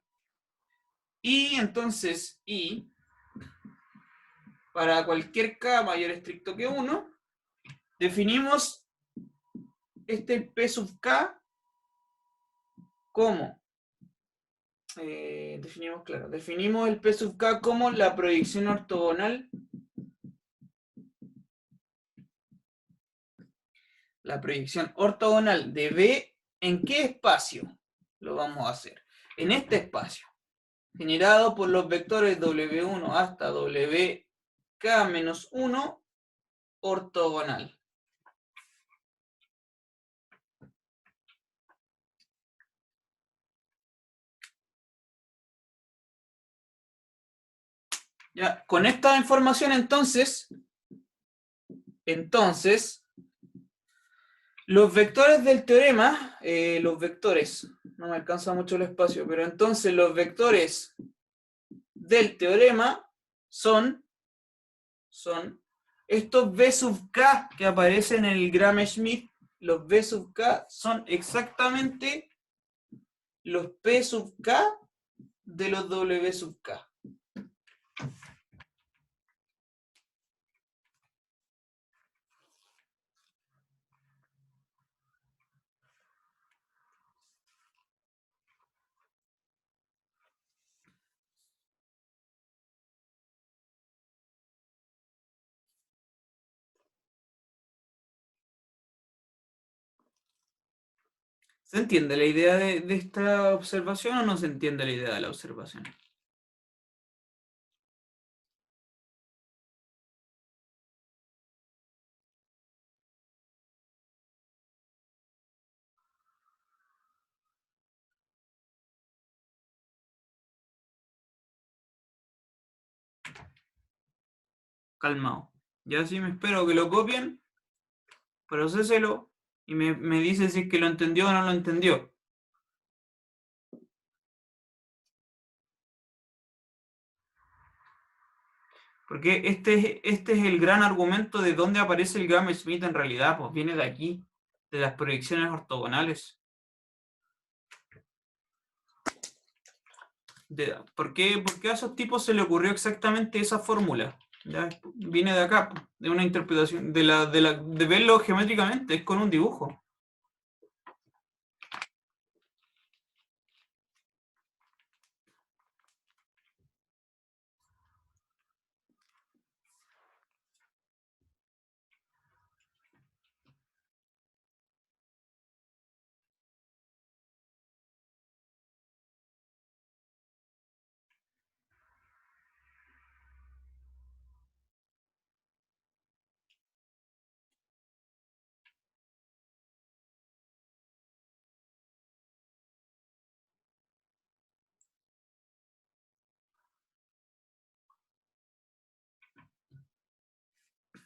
A: Y entonces, para cualquier K mayor estricto que 1, definimos este P sub K como, definimos el P sub K como la proyección ortogonal, de B, ¿en qué espacio lo vamos a hacer? En este espacio, generado por los vectores W1 hasta WK-1 ortogonal. Ya, con esta información entonces, los vectores del teorema, no me alcanza mucho el espacio, pero entonces los vectores del teorema son estos B sub k que aparecen en el Gram-Schmidt. Los B sub k son exactamente los P sub k de los W sub k. ¿Se entiende la idea de esta observación o no se entiende la idea de la observación? Calmado. Ya sí me espero que lo copien, procéselo y me dice si es que lo entendió o no lo entendió. Porque este es el gran argumento de dónde aparece el Gram-Schmidt en realidad, pues viene de aquí, de las proyecciones ortogonales. ¿Por qué a esos tipos se le ocurrió exactamente esa fórmula? Ya, viene de acá, de una interpretación, de verlo geométricamente, es con un dibujo.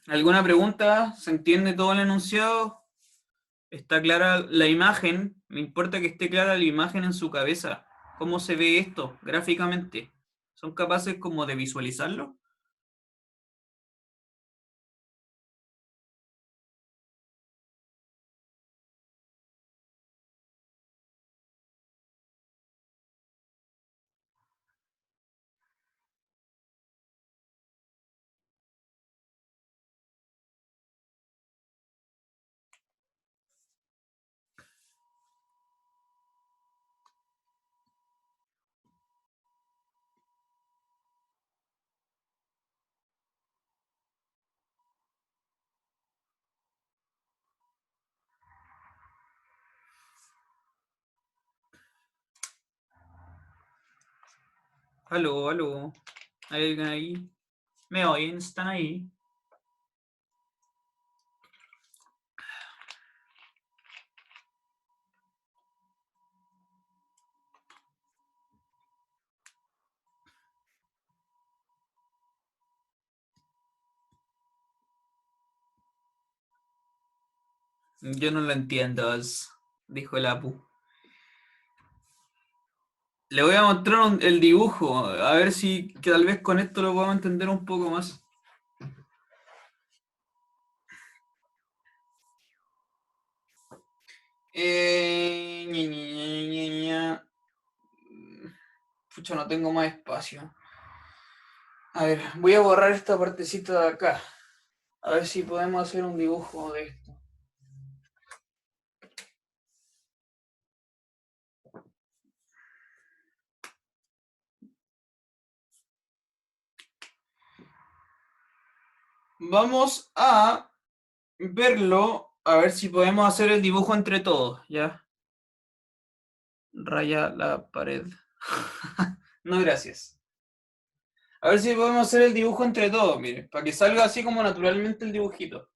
A: ¿Alguna pregunta? ¿Se entiende todo el enunciado? ¿Está clara la imagen? Me importa que esté clara la imagen en su cabeza. ¿Cómo se ve esto gráficamente? ¿Son capaces como de visualizarlo? Aló, aló. ¿Hay alguien ahí? ¿Me oyen? ¿Están ahí? Yo no lo entiendo, dijo el Apu. Le voy a mostrar el dibujo, a ver si que tal vez con esto lo podemos entender un poco más. Pucha, no tengo más espacio. A ver, voy a borrar esta partecita de acá. A ver si podemos hacer un dibujo de esto. Vamos a verlo, a ver si podemos hacer el dibujo entre todos, ¿ya? Raya la pared. No, gracias. A ver si podemos hacer el dibujo entre todos, mire, para que salga así como naturalmente el dibujito.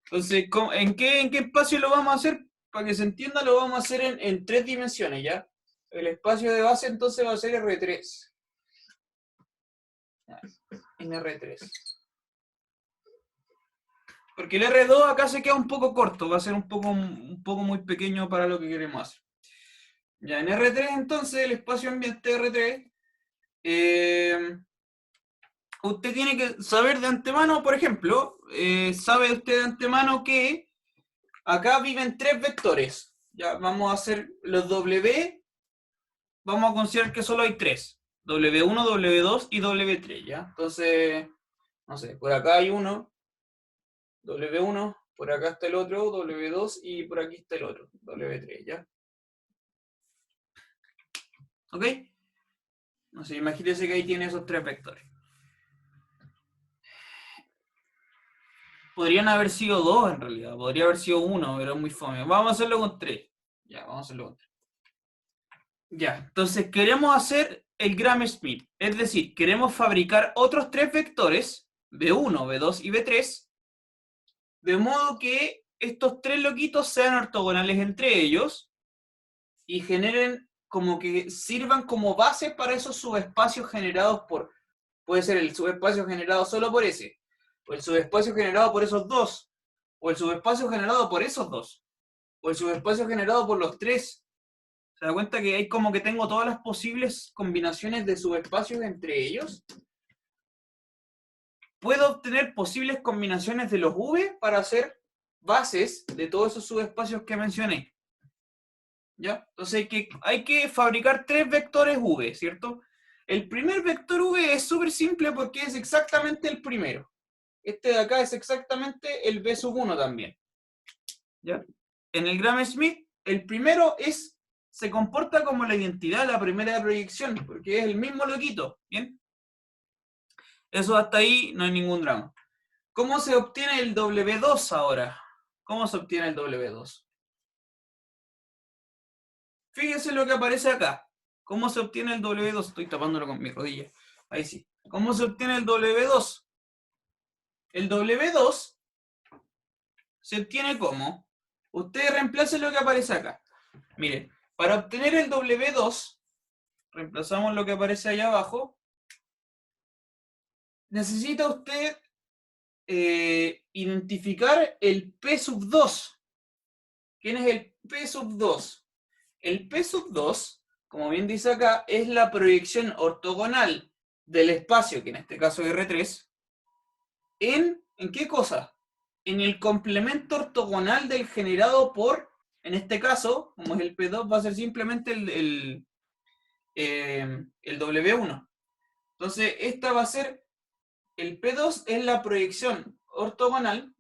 A: Entonces, ¿en qué espacio lo vamos a hacer? Para que se entienda, lo vamos a hacer en 3 dimensiones, ¿ya? El espacio de base entonces va a ser R3. En R3. Porque el R2 acá se queda un poco corto, va a ser un poco muy pequeño para lo que queremos hacer. Ya, en R3 entonces, el espacio ambiente R3, usted tiene que saber de antemano, por ejemplo, sabe usted de antemano que acá viven 3 vectores. Ya, vamos a hacer los W, vamos a considerar que solo hay 3. W1, W2 y W3, ¿ya? Entonces, no sé, por acá hay uno, W1, por acá está el otro, W2, y por aquí está el otro, W3, ¿ya? ¿Ok? No sé, imagínense que ahí tiene esos 3 vectores. Podrían haber sido 2 en realidad, podría haber sido 1, pero es muy fome. Vamos a hacerlo con 3. Ya, vamos a hacerlo con 3. Ya, entonces queremos hacer el Gram-Schmidt, es decir, queremos fabricar otros 3 vectores, B1, B2 y B3, de modo que estos 3 loquitos sean ortogonales entre ellos y generen como que sirvan como base para esos subespacios generados por, puede ser el subespacio generado solo por ese, o el subespacio generado por esos dos, o el subespacio generado por esos dos, o el subespacio generado por los 3. ¿Se da cuenta que hay como que tengo todas las posibles combinaciones de subespacios entre ellos? Puedo obtener posibles combinaciones de los V para hacer bases de todos esos subespacios que mencioné. ¿Ya? Entonces hay que fabricar 3 vectores V, ¿cierto? El primer vector V es súper simple porque es exactamente el primero. Este de acá es exactamente el B sub 1 también. ¿Ya? En el Gram-Schmidt, el primero se comporta como la identidad, la primera de proyección, porque es el mismo loquito, ¿bien? Eso hasta ahí no hay ningún drama. ¿Cómo se obtiene el W2 ahora? ¿Cómo se obtiene el W2? Fíjense lo que aparece acá. ¿Cómo se obtiene el W2? Estoy tapándolo con mi rodilla. Ahí sí. ¿Cómo se obtiene el W2? El W2 se obtiene como. Ustedes reemplacen lo que aparece acá. Mire, para obtener el W2, reemplazamos lo que aparece ahí abajo. Necesita usted identificar el P sub 2. ¿Quién es el P sub 2? El P sub 2, como bien dice acá, es la proyección ortogonal del espacio, que en este caso es R3, ¿en qué cosa? En el complemento ortogonal del generado por, en este caso, como es el P2, va a ser simplemente el W1. Entonces, esta va a ser, el P2 es la proyección ortogonal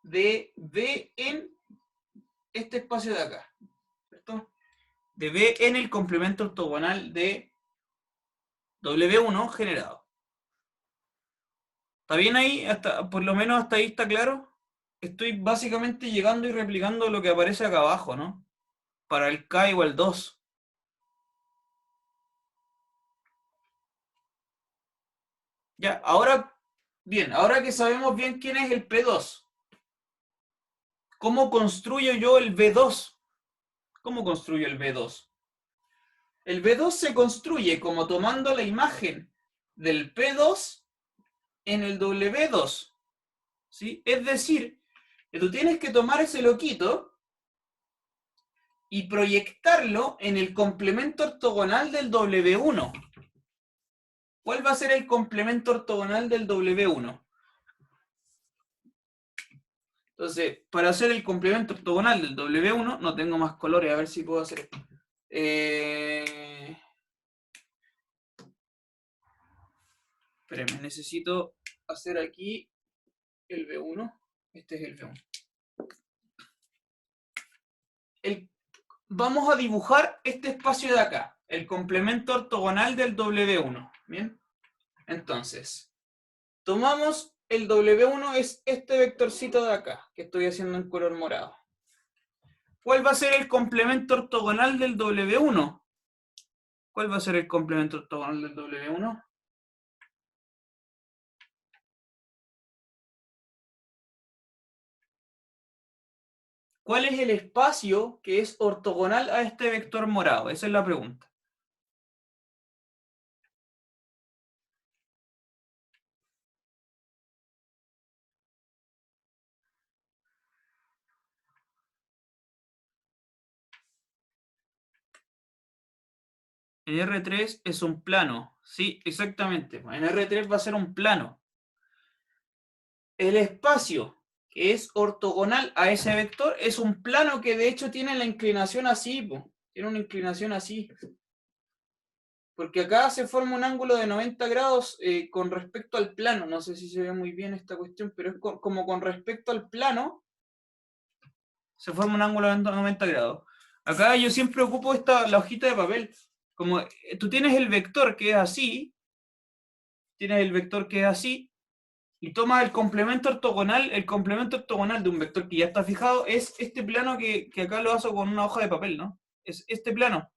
A: de B en este espacio de acá, ¿cierto? De B en el complemento ortogonal de W1 generado. ¿Está bien ahí? Por lo menos hasta ahí está claro. Estoy básicamente llegando y replicando lo que aparece acá abajo, ¿no? Para el K igual 2. Ya, ahora, bien, ahora que sabemos bien quién es el P2, ¿cómo construyo yo el B2? ¿Cómo construyo el B2? El B2 se construye como tomando la imagen del P2 en el W2, ¿sí? Es decir, que tú tienes que tomar ese loquito y proyectarlo en el complemento ortogonal del W1. ¿Cuál va a ser el complemento ortogonal del W1? Entonces, para hacer el complemento ortogonal del W1, no tengo más colores, a ver si puedo hacer esto. Espérenme, necesito hacer aquí el B1. Este es el B1. Vamos a dibujar este espacio de acá, el complemento ortogonal del W1. ¿Bien? Entonces, tomamos el W1, es este vectorcito de acá, que estoy haciendo en color morado. ¿Cuál va a ser el complemento ortogonal del W1? ¿Cuál va a ser el complemento ortogonal del W1? ¿Cuál es el espacio que es ortogonal a este vector morado? Esa es la pregunta. En R3 es un plano. Sí, exactamente. En R3 va a ser un plano. El espacio que es ortogonal a ese vector es un plano que de hecho tiene la inclinación así. Tiene una inclinación así. Porque acá se forma un ángulo de 90 grados con respecto al plano. No sé si se ve muy bien esta cuestión, pero es como con respecto al plano se forma un ángulo de 90 grados. Acá yo siempre ocupo la hojita de papel. Como tú tienes el vector que es así, y tomas el complemento ortogonal de un vector que ya está fijado es este plano que acá lo hago con una hoja de papel, ¿no? Es este plano.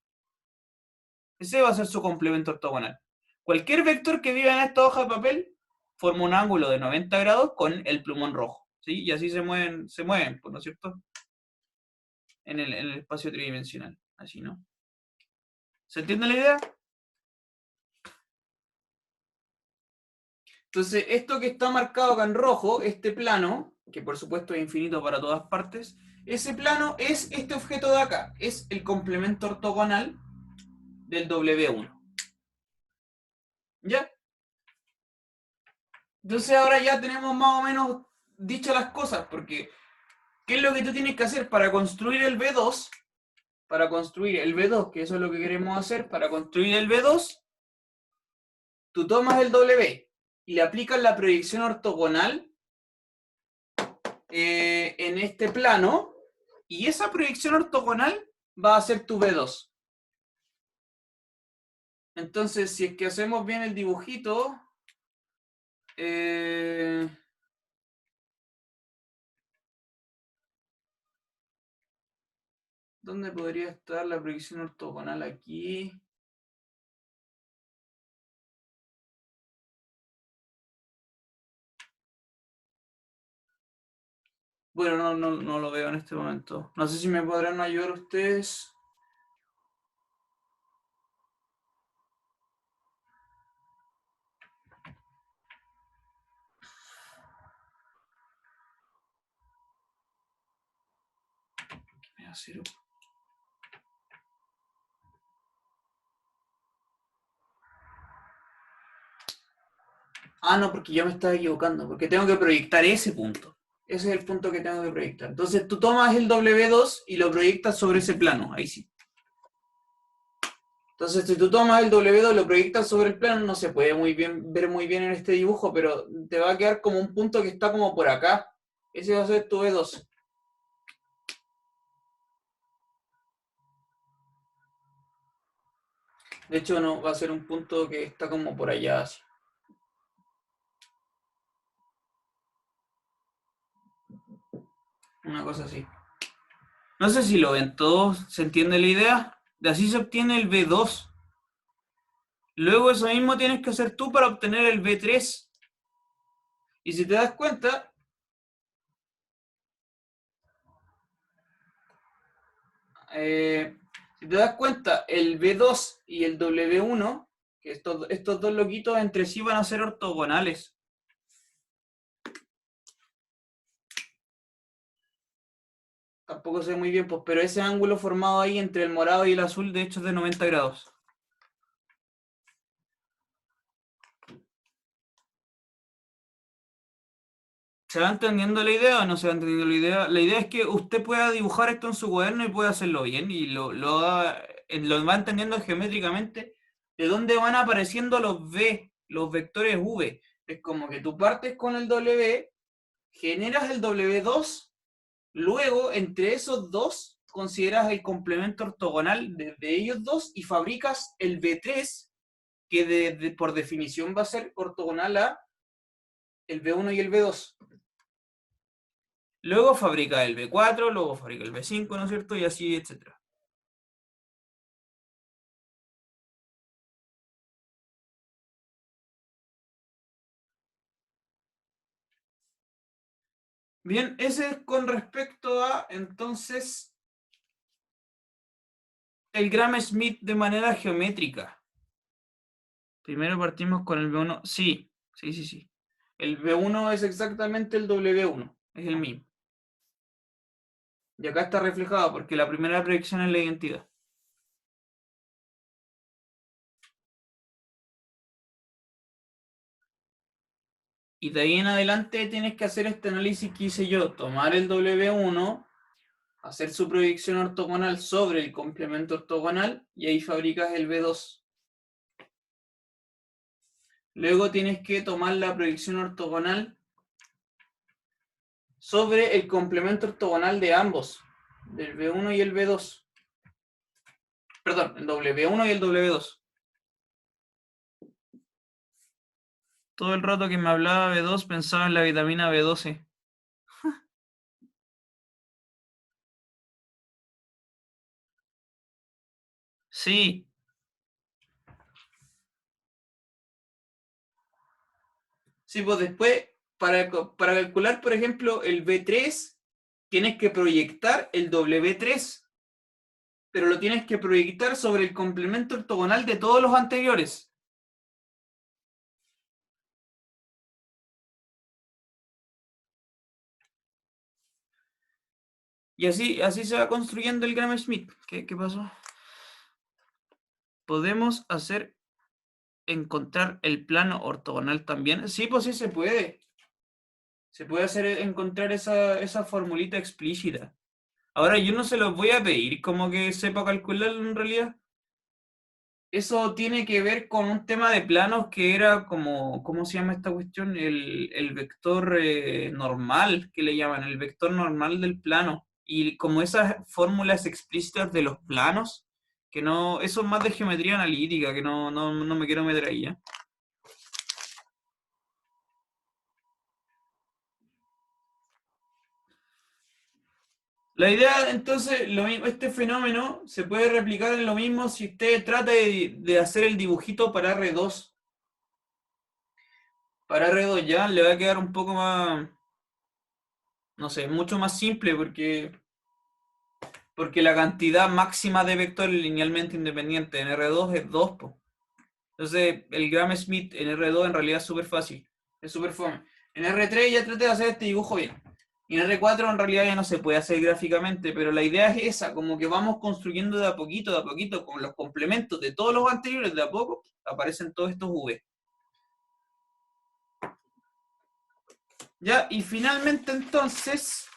A: Ese va a ser su complemento ortogonal. Cualquier vector que viva en esta hoja de papel forma un ángulo de 90 grados con el plumón rojo, ¿sí? Y así se mueven, pues, ¿no es cierto? En el espacio tridimensional, así, ¿no? ¿Se entiende la idea? Entonces, esto que está marcado acá en rojo, este plano, que por supuesto es infinito para todas partes, ese plano es este objeto de acá, es el complemento ortogonal del W1. ¿Ya? Entonces ahora ya tenemos más o menos dicho las cosas, porque ¿qué es lo que tú tienes que hacer para construir el B2? Para construir el B2, que eso es lo que queremos hacer, para construir el B2, tú tomas el W y le aplicas la proyección ortogonal en este plano, y esa proyección ortogonal va a ser tu B2. Entonces, si es que hacemos bien el dibujito, ¿dónde podría estar la proyección ortogonal aquí? Bueno, no lo veo en este momento. No sé si me podrán ayudar ustedes. ¿Qué me va a hacer? Ah, no, porque yo me estaba equivocando, porque tengo que proyectar ese punto. Ese es el punto que tengo que proyectar. Entonces tú tomas el W2 y lo proyectas sobre ese plano, ahí sí. Entonces si tú tomas el W2 y lo proyectas sobre el plano, no se puede ver muy bien en este dibujo, pero te va a quedar como un punto que está como por acá. Ese va a ser tu B2. De hecho, no, va a ser un punto que está como por allá, así. Una cosa así. No sé si lo ven todos, ¿se entiende la idea? De así se obtiene el B2. Luego eso mismo tienes que hacer tú para obtener el B3. Y si te das cuenta, el B2 y el W1, que estos dos loquitos entre sí van a ser ortogonales. Tampoco sé muy bien, pues, pero ese ángulo formado ahí entre el morado y el azul, de hecho, es de 90 grados. ¿Se va entendiendo la idea o no se va entendiendo la idea? La idea es que usted pueda dibujar esto en su cuaderno y pueda hacerlo bien y lo va entendiendo geométricamente de dónde van apareciendo los V, los vectores V. Es como que tú partes con el W, generas el W2, luego entre esos dos consideras el complemento ortogonal de ellos dos y fabricas el V3, que por definición va a ser ortogonal a el V1 y el V2. Luego fabrica el B4, luego fabrica el B5, ¿no es cierto? Y así, etcétera. Bien, ese es con respecto a, entonces, el Gram-Schmidt de manera geométrica. Primero partimos con el B1. Sí. El B1 es exactamente el W1, es el mismo. Y acá está reflejado porque la primera proyección es la identidad. Y de ahí en adelante tienes que hacer este análisis que hice yo, tomar el W1, hacer su proyección ortogonal sobre el complemento ortogonal y ahí fabricas el B2. Luego tienes que tomar la proyección ortogonal sobre el complemento ortogonal de ambos, del B1 y el B2. Perdón, el W1 y el W2. Todo el rato que me hablaba B2 pensaba en la vitamina B12. Sí. Sí, pues después, para calcular, por ejemplo, el B3, tienes que proyectar el W3, pero lo tienes que proyectar sobre el complemento ortogonal de todos los anteriores. Y así se va construyendo el Gram-Schmidt. ¿Qué pasó? Podemos encontrar el plano ortogonal también. Sí, pues sí se puede. Se puede encontrar esa formulita explícita. Ahora yo no se los voy a pedir como que sepa calcularlo en realidad. Eso tiene que ver con un tema de planos que era como, ¿cómo se llama esta cuestión? El vector normal, que le llaman, el vector normal del plano. Y como esas fórmulas explícitas de los planos, que no, eso es más de geometría analítica, que no me quiero meter ahí, ¿ya? La idea, entonces, este fenómeno se puede replicar en lo mismo si usted trata de hacer el dibujito para R2. Para R2 ya le va a quedar un poco más, no sé, mucho más simple porque la cantidad máxima de vectores linealmente independientes en R2 es 2, po. Entonces, el Gram-Schmidt en R2 en realidad es súper fácil, es súper fome. En R3 ya traté de hacer este dibujo bien. Y en R4 en realidad ya no se puede hacer gráficamente, pero la idea es esa, como que vamos construyendo de a poquito, con los complementos de todos los anteriores, de a poco aparecen todos estos V. Ya, y finalmente entonces,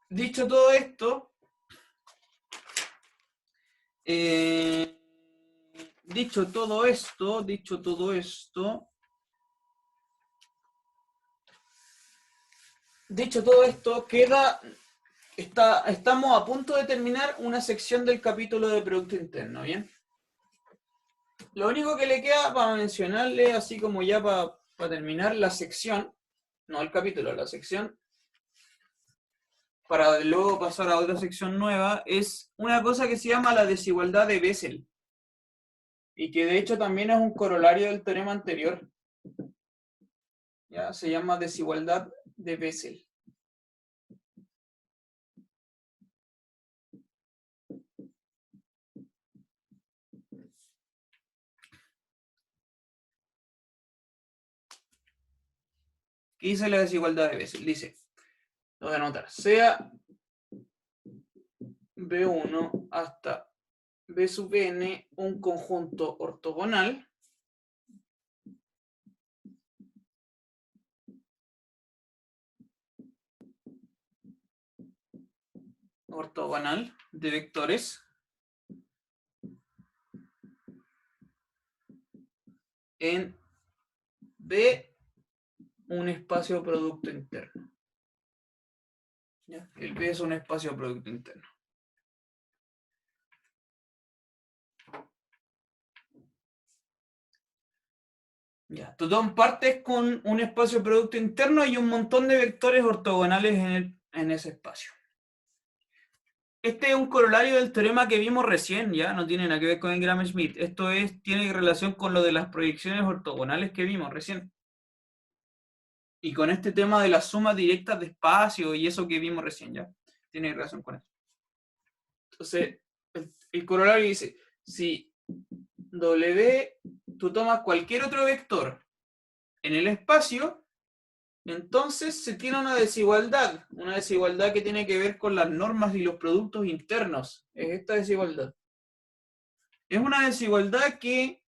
A: dicho todo esto, eh, dicho todo esto, estamos a punto de terminar una sección del capítulo de Producto Interno, ¿bien? Lo único que le queda para mencionarle, así como ya para terminar la sección, no el capítulo, la sección, para luego pasar a otra sección nueva, es una cosa que se llama la desigualdad de Bessel, y que de hecho también es un corolario del teorema anterior. Ya se llama desigualdad de Bessel. ¿Qué dice la desigualdad de Bessel? Dice, lo voy a anotar, sea B1 hasta B sub n un conjunto ortogonal ortogonal de vectores en B un espacio producto interno. ¿Ya? El B es un espacio producto interno. Ya, tú partes con un espacio producto interno y un montón de vectores ortogonales en ese espacio. Este es un corolario del teorema que vimos recién, ya no tiene nada que ver con el Gram-Schmidt. Esto tiene relación con lo de las proyecciones ortogonales que vimos recién. Y con este tema de las sumas directas de espacio y eso que vimos recién, ya tiene relación con eso. Entonces, el corolario dice, si W, tú tomas cualquier otro vector en el espacio, entonces se tiene una desigualdad que tiene que ver con las normas y los productos internos. Es esta desigualdad. Es una desigualdad que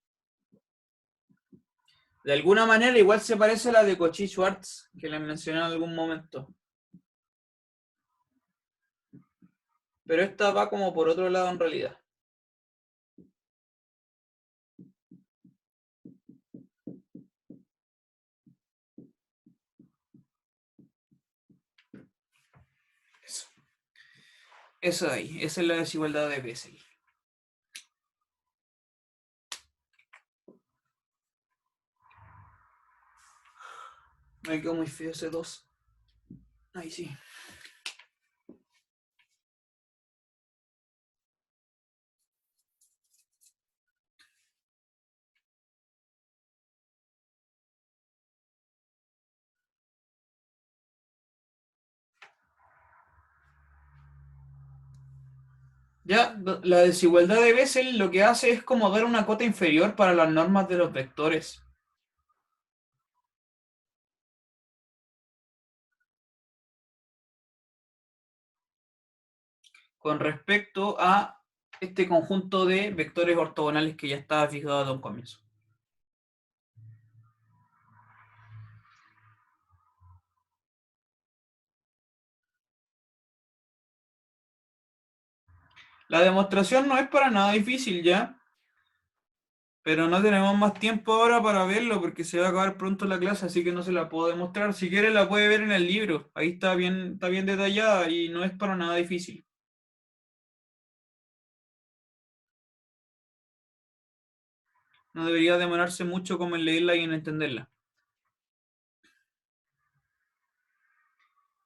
A: de alguna manera igual se parece a la de Cauchy-Schwarz, que les mencioné en algún momento. Pero esta va como por otro lado en realidad. Eso de ahí, esa es la desigualdad de Bessel. Me quedó muy feo ese 2. Ahí sí. Ya, la desigualdad de Bessel lo que hace es como dar una cota inferior para las normas de los vectores. Con respecto a este conjunto de vectores ortogonales que ya estaba fijado de un comienzo. La demostración no es para nada difícil ya, pero no tenemos más tiempo ahora para verlo porque se va a acabar pronto la clase, así que no se la puedo demostrar. Si quiere la puede ver en el libro, ahí está bien detallada y no es para nada difícil. No debería demorarse mucho como en leerla y en entenderla.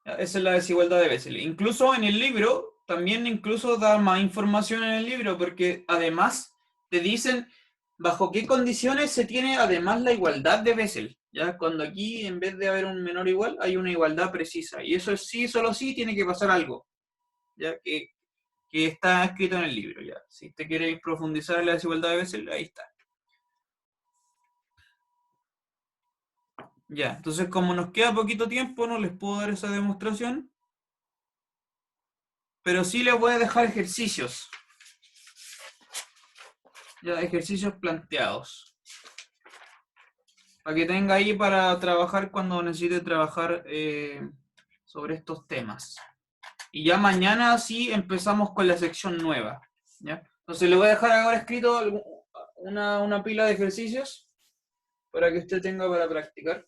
A: Esa es la desigualdad de Bessel. Incluso en el libro, también incluso da más información en el libro, porque además te dicen bajo qué condiciones se tiene además la igualdad de Bessel. ¿Ya? Cuando aquí, en vez de haber un menor igual, hay una igualdad precisa. Y eso es sí, solo sí, tiene que pasar algo. ¿Ya? Que está escrito en el libro. ¿Ya? Si usted quiere profundizar en la desigualdad de Bessel, ahí está. Ya, entonces como nos queda poquito tiempo, no les puedo dar esa demostración, pero sí les voy a dejar ejercicios. Ya, ejercicios planteados. Para que tenga ahí para trabajar cuando necesite trabajar sobre estos temas. Y ya mañana sí empezamos con la sección nueva. ¿Ya? Entonces le voy a dejar ahora escrito una pila de ejercicios para que usted tenga para practicar.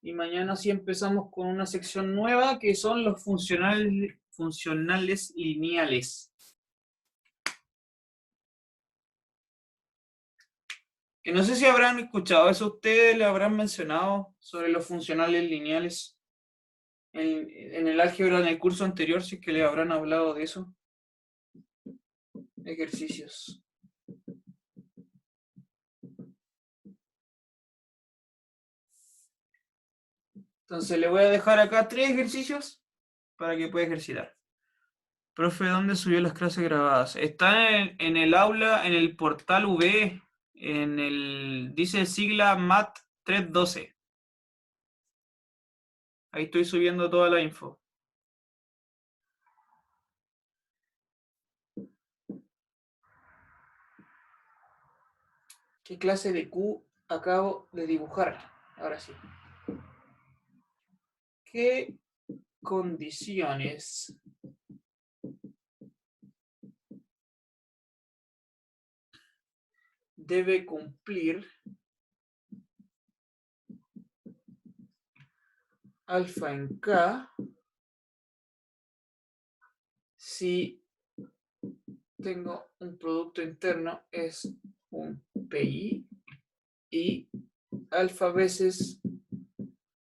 A: Y mañana sí empezamos con una sección nueva que son los funcionales lineales. Que no sé si habrán escuchado eso, ustedes le habrán mencionado sobre los funcionales lineales en el álgebra en el curso anterior, si es que le habrán hablado de eso. Ejercicios. Entonces le voy a dejar acá 3 ejercicios para que pueda ejercitar. Profe, ¿dónde subió las clases grabadas? Está en el aula, en el portal V, dice sigla MAT 312. Ahí estoy subiendo toda la info. ¿Qué clase de Q acabo de dibujar? Ahora sí. ¿Qué condiciones debe cumplir alfa en K si tengo un producto interno es un PI y alfa veces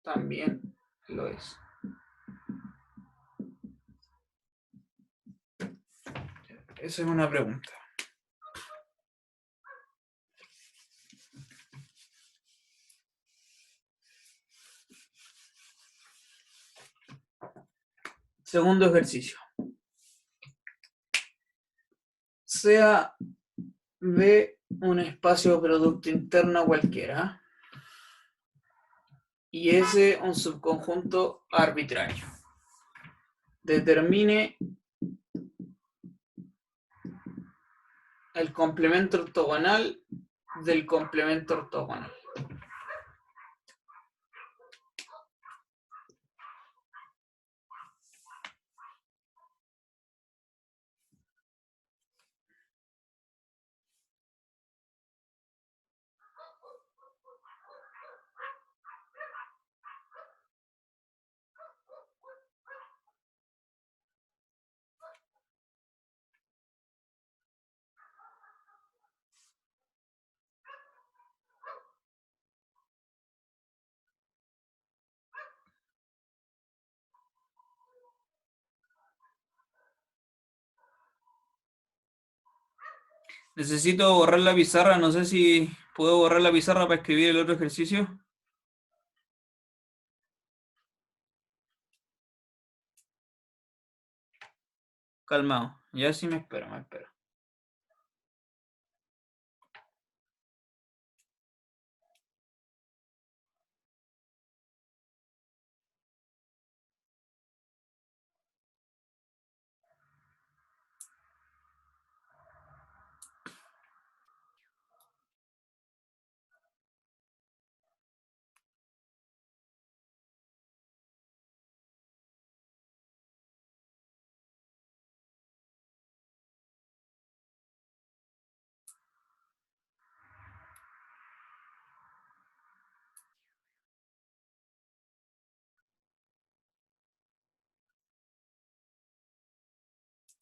A: también lo es. Esa es una pregunta. Segundo ejercicio. Sea B un espacio producto interno cualquiera y S un subconjunto arbitrario. Determine el complemento ortogonal del complemento ortogonal. Necesito borrar la pizarra, no sé si puedo borrar la pizarra para escribir el otro ejercicio. Calmado, ya sí me espero, me espero.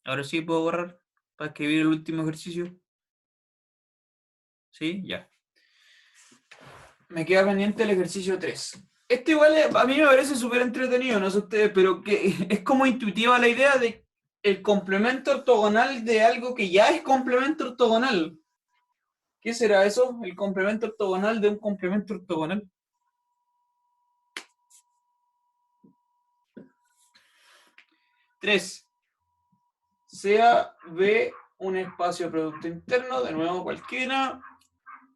A: Ahora sí puedo borrar para escribir el último ejercicio. ¿Sí? Ya. Me queda pendiente el ejercicio 3. Este igual a mí me parece súper entretenido, no sé ustedes, pero que es como intuitiva la idea de el complemento ortogonal de algo que ya es complemento ortogonal. ¿Qué será eso? El complemento ortogonal de un complemento ortogonal. Tres. Sea B un espacio producto interno, de nuevo cualquiera,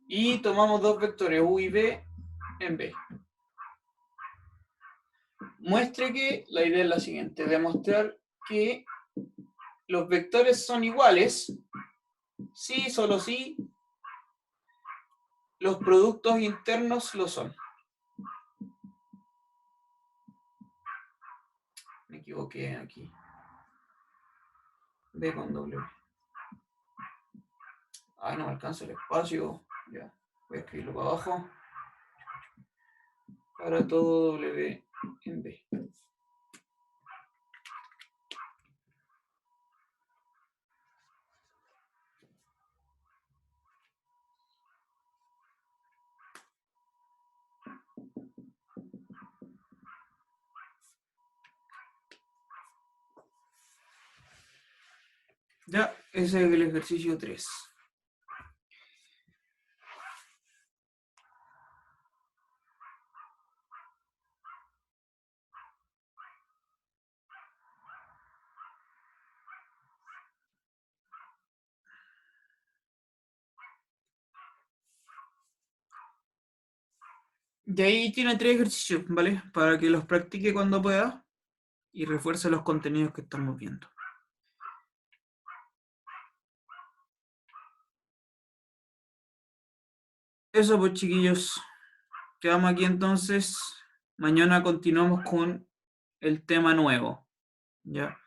A: y tomamos dos vectores U y B en B. Muestre que la idea es la siguiente, demostrar que los vectores son iguales si, solo si, los productos internos lo son. Me equivoqué aquí. B con W. Ah, no me alcanza el espacio. Ya, voy a escribirlo para abajo. Para todo W en B. Ya, ese es el ejercicio 3. De ahí tiene 3 ejercicios, ¿vale? Para que los practique cuando pueda y refuerce los contenidos que estamos viendo. Eso pues, chiquillos. Quedamos aquí entonces. Mañana continuamos con el tema nuevo, ¿ya?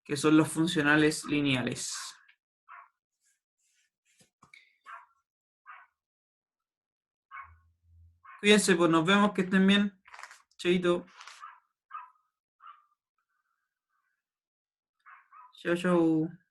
A: Que son los funcionales lineales. Cuídense, pues nos vemos, que estén bien. Chaito. Chau, chau.